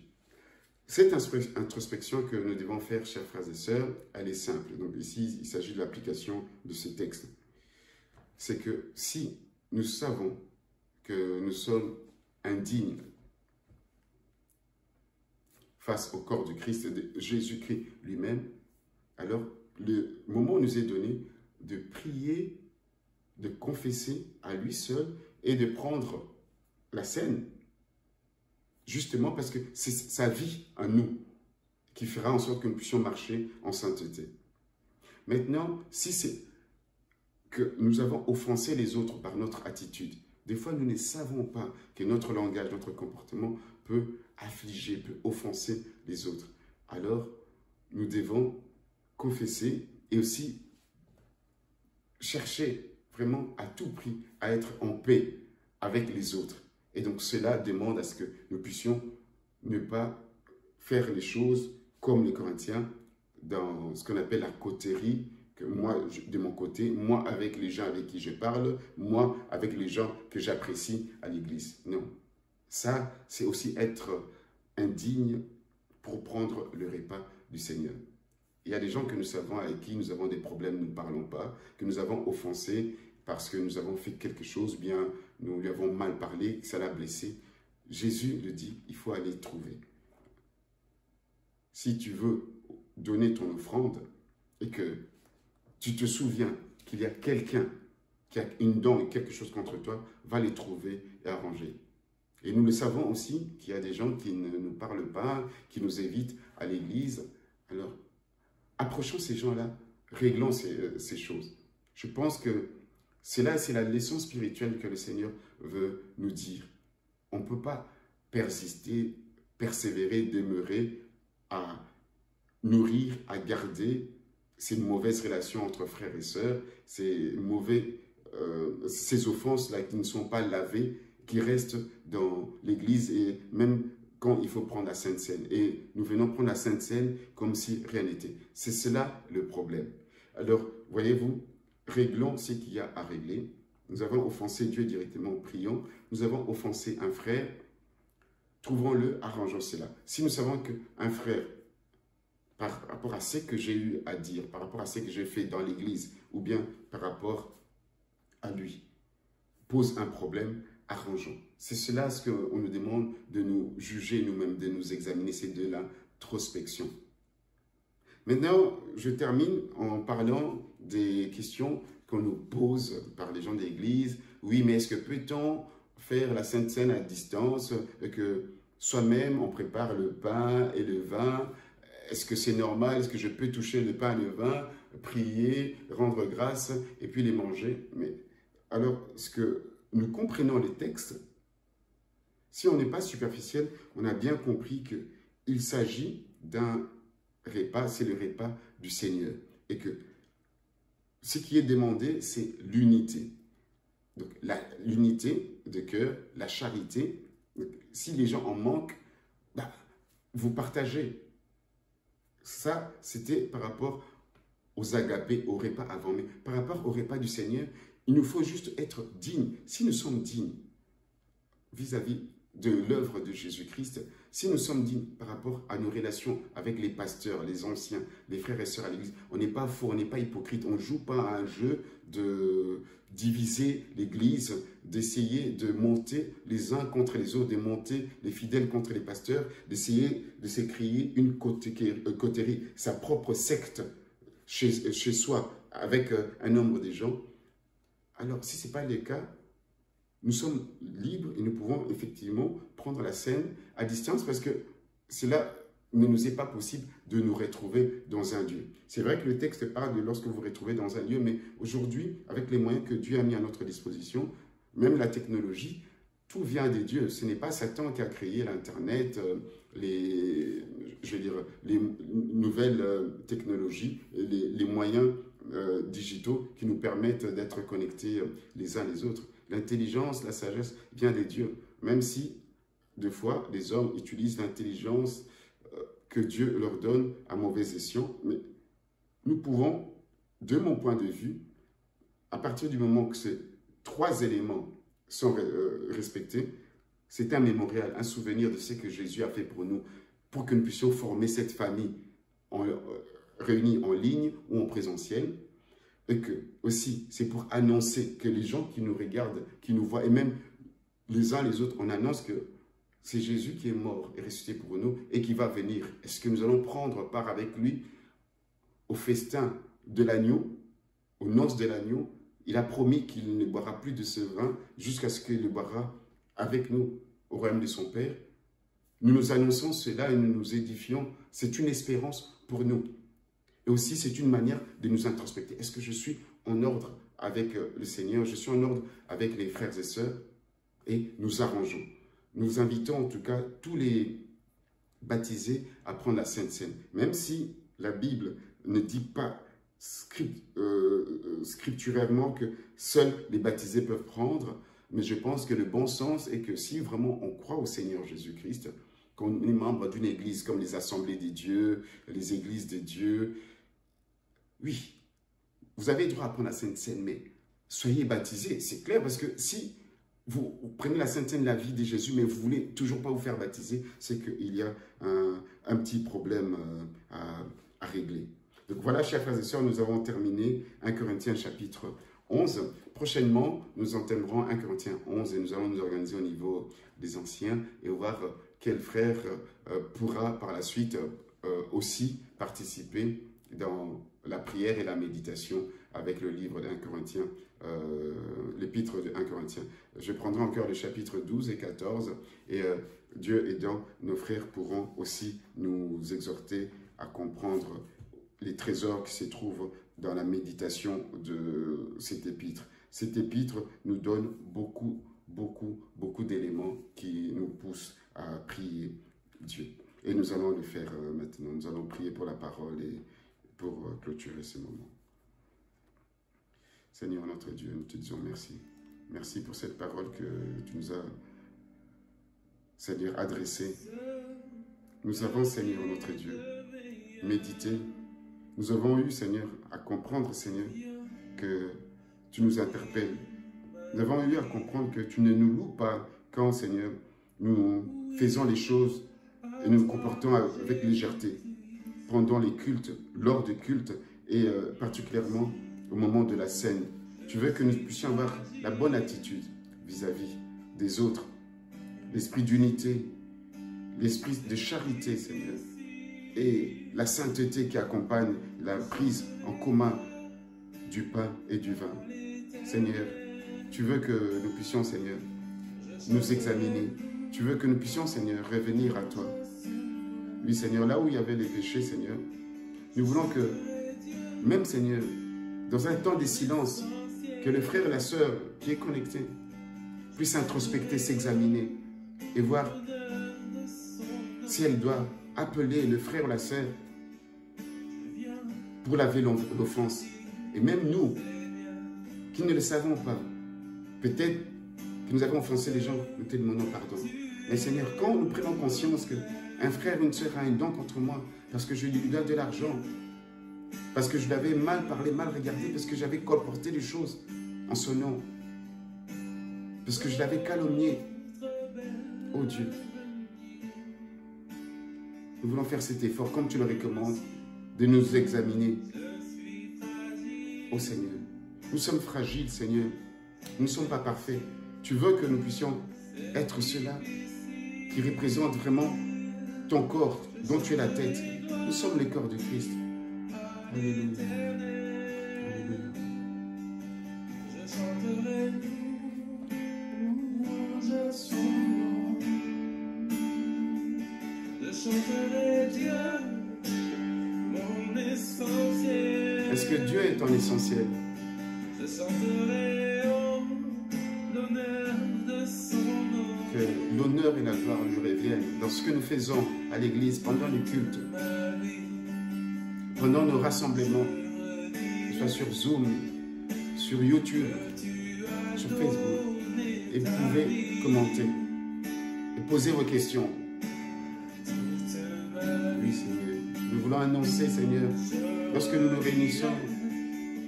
Cette introspection que nous devons faire, chers frères et sœurs, elle est simple. Donc ici, il s'agit de l'application de ce texte. C'est que si nous savons que nous sommes indignes face au corps du Christ, de Jésus-Christ lui-même, alors le moment nous est donné de prier, de confesser à lui seul et de prendre la scène, justement parce que c'est sa vie à nous qui fera en sorte que nous puissions marcher en sainteté. Maintenant, si c'est que nous avons offensé les autres par notre attitude, des fois nous ne savons pas que notre langage, notre comportement peut affliger, peut offenser les autres. Alors, nous devons confesser et aussi chercher vraiment à tout prix à être en paix avec les autres. Et donc cela demande à ce que nous puissions ne pas faire les choses comme les Corinthiens dans ce qu'on appelle la coterie, que moi de mon côté, moi avec les gens avec qui je parle, moi avec les gens que j'apprécie à l'église. Non, ça c'est aussi être indigne pour prendre le repas du Seigneur. Il y a des gens que nous savons avec qui nous avons des problèmes, nous ne parlons pas, que nous avons offensés parce que nous avons fait quelque chose, bien nous lui avons mal parlé, ça l'a blessé. Jésus le dit, il faut aller trouver. Si tu veux donner ton offrande et que tu te souviens qu'il y a quelqu'un qui a une dent et quelque chose contre toi, va les trouver et arranger. Et nous le savons aussi qu'il y a des gens qui ne nous parlent pas, qui nous évitent à l'église. Alors, approchons ces gens-là, réglons ces choses. Je pense que c'est la leçon spirituelle que le Seigneur veut nous dire. On ne peut pas persister, persévérer, demeurer à nourrir, à garder ces mauvaises relations entre frères et sœurs, ces offenses-là qui ne sont pas lavées, qui restent dans l'église et même quand il faut prendre la Sainte Seine. Et nous venons prendre la Sainte Seine comme si rien n'était. C'est cela le problème. Alors, voyez-vous, réglons ce qu'il y a à régler. Nous avons offensé Dieu directement, prions. Nous avons offensé un frère, trouvons-le, arrangeons cela. Si nous savons qu'un frère, par rapport à ce que j'ai eu à dire, par rapport à ce que j'ai fait dans l'église, ou bien par rapport à lui, pose un problème, arrangeons. C'est cela ce qu'on nous demande de nous juger nous-mêmes, de nous examiner, c'est de l'introspection. Maintenant, je termine en parlant des questions qu'on nous pose par les gens de l'église. Oui, mais est-ce que peut-on faire la Sainte Seine à distance, que soi-même on prépare le pain et le vin? Est-ce que c'est normal? Est-ce que je peux toucher le pain et le vin, prier, rendre grâce et puis les manger? Mais alors, ce que nous comprenons les textes, si on n'est pas superficiel, on a bien compris qu'il s'agit d'un repas, c'est le repas du Seigneur. Et que ce qui est demandé, c'est l'unité. Donc, l'unité de cœur, la charité. Donc, si les gens en manquent, bah, vous partagez. Ça, c'était par rapport aux agapés, au repas avant. Mais par rapport au repas du Seigneur, il nous faut juste être dignes. Si nous sommes dignes vis-à-vis de l'œuvre de Jésus-Christ, si nous sommes dignes par rapport à nos relations avec les pasteurs, les anciens, les frères et sœurs à l'église, on n'est pas faux, on n'est pas hypocrite, on ne joue pas à un jeu de diviser l'église, d'essayer de monter les uns contre les autres, de monter les fidèles contre les pasteurs, d'essayer de se créer une coterie, sa propre secte chez soi, avec un nombre de gens. Alors, si ce n'est pas le cas, nous sommes libres et nous pouvons effectivement prendre la scène à distance parce que cela ne nous est pas possible de nous retrouver dans un lieu. C'est vrai que le texte parle de lorsque vous vous retrouvez dans un lieu, mais aujourd'hui, avec les moyens que Dieu a mis à notre disposition, même la technologie, tout vient de Dieu. Ce n'est pas Satan qui a créé l'Internet, les nouvelles technologies, les moyens digitaux qui nous permettent d'être connectés les uns les autres. L'intelligence, la sagesse vient de Dieu. Même si, des fois, les hommes utilisent l'intelligence que Dieu leur donne à mauvais escient. Mais nous pouvons, de mon point de vue, à partir du moment que ces trois éléments sont respectés, c'est un mémorial, un souvenir de ce que Jésus a fait pour nous, pour que nous puissions former cette famille réunie en ligne ou en présentiel. Et que aussi, c'est pour annoncer que les gens qui nous regardent, qui nous voient, et même les uns les autres, on annonce que c'est Jésus qui est mort et ressuscité pour nous et qui va venir. Est-ce que nous allons prendre part avec lui au festin de l'agneau, aux noces de l'agneau? Il a promis qu'il ne boira plus de ce vin jusqu'à ce qu'il le boira avec nous au royaume de son Père. Nous nous annonçons cela et nous nous édifions. C'est une espérance pour nous. Et aussi, c'est une manière de nous introspecter. Est-ce que je suis en ordre avec le Seigneur? Je suis en ordre avec les frères et sœurs? Et nous arrangeons. Nous invitons en tout cas tous les baptisés à prendre la Sainte Seine. Même si la Bible ne dit pas scripturairement que seuls les baptisés peuvent prendre, mais je pense que le bon sens est que si vraiment on croit au Seigneur Jésus-Christ, qu'on est membre d'une église comme les Assemblées des Dieux, les églises de Dieu, oui, vous avez droit à prendre la Sainte Seine, mais soyez baptisés, c'est clair, parce que si vous prenez la Sainte Seine, la vie de Jésus, mais vous ne voulez toujours pas vous faire baptiser, c'est qu'il y a un petit problème à régler. Donc voilà, chers frères et sœurs, nous avons terminé 1 Corinthiens chapitre 11. Prochainement, nous entamerons 1 Corinthiens 11 et nous allons nous organiser au niveau des anciens et voir quel frère pourra par la suite aussi participer dans la prière et la méditation avec le livre d'1 Corinthiens, l'épître de 1 Corinthiens. Je prendrai en cœur les chapitres 12 et 14 et Dieu aidant, nos frères pourront aussi nous exhorter à comprendre les trésors qui se trouvent dans la méditation de cet épître. Cet épître nous donne beaucoup d'éléments qui nous poussent à prier Dieu. Et nous allons le faire maintenant. Nous allons prier pour la parole et pour clôturer ce moment. Seigneur notre Dieu, nous te disons merci. Merci pour cette parole que tu nous as, Seigneur, adressée. Nous avons, Seigneur notre Dieu, médité. Nous avons eu, Seigneur, à comprendre, Seigneur, que tu nous interpelles. Nous avons eu à comprendre que tu ne nous loues pas quand, Seigneur, nous faisons les choses et nous nous comportons avec légèreté pendant les cultes, lors des cultes et particulièrement au moment de la scène. Tu veux que nous puissions avoir la bonne attitude vis-à-vis des autres, l'esprit d'unité, l'esprit de charité, Seigneur, et la sainteté qui accompagne la prise en commun du pain et du vin. Seigneur, tu veux que nous puissions, Seigneur, nous examiner. Tu veux que nous puissions, Seigneur, revenir à toi. Oui, Seigneur, là où il y avait les péchés, Seigneur, nous voulons que, même, Seigneur, dans un temps de silence, que le frère et la sœur qui est connecté puisse introspecter, s'examiner et voir si elle doit appeler le frère ou la sœur pour laver l'offense. Et même nous, qui ne le savons pas, peut-être que nous avons offensé les gens, nous te demandons pardon. Mais Seigneur, quand nous prenons conscience qu'un frère ou une sœur a un don contre moi, parce que je lui donne de l'argent, parce que je l'avais mal parlé, mal regardé, parce que j'avais colporté des choses en son nom, parce que je l'avais calomnié, oh Dieu, nous voulons faire cet effort, comme tu le recommandes, de nous examiner. Oh Seigneur, nous sommes fragiles, Seigneur. Nous ne sommes pas parfaits. Tu veux que nous puissions être ceux-là qui représentent vraiment ton corps, dont tu es la tête. Nous sommes le corps de Christ. Alléluia. Alléluia. Je chanterai louange à son nom. Je chanterai Dieu, mon essentiel. Est-ce que Dieu est ton essentiel? Je chanterai en l'honneur de son nom. et la gloire lui reviennent dans ce que nous faisons à l'église, pendant les cultes, pendant nos rassemblements, que ce soit sur Zoom, sur YouTube, sur Facebook. Et vous pouvez commenter et poser vos questions. Oui, Seigneur. Nous voulons annoncer, Seigneur, lorsque nous nous réunissons,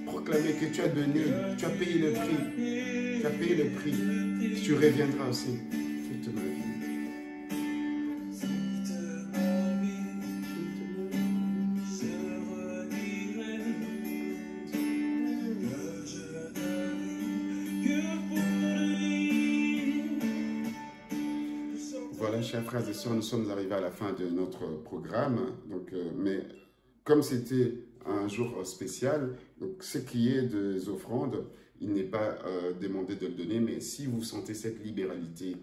proclamer que tu as donné, tu as payé le prix. Tu as payé le prix. Tu reviendras aussi. Toute ma vie. Voilà, chers frères et sœurs, nous sommes arrivés à la fin de notre programme. Donc, mais comme c'était un jour spécial, donc ce qui est des offrandes, il n'est pas demandé de le donner, mais si vous sentez cette libéralité,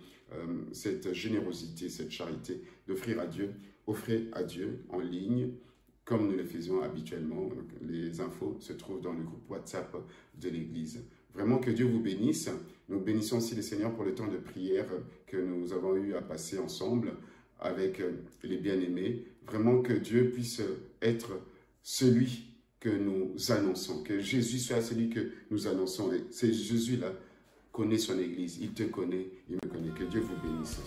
cette générosité, cette charité d'offrir à Dieu, offrez à Dieu en ligne, comme nous le faisions habituellement. Donc, les infos se trouvent dans le groupe WhatsApp de l'Église. Vraiment que Dieu vous bénisse. Nous bénissons aussi le Seigneur pour le temps de prière que nous avons eu à passer ensemble avec les bien-aimés. Vraiment que Dieu puisse être celui que nous annonçons, que Jésus soit celui que nous annonçons. Et c'est Jésus-là connaît son Église, il te connaît, il me connaît. Que Dieu vous bénisse.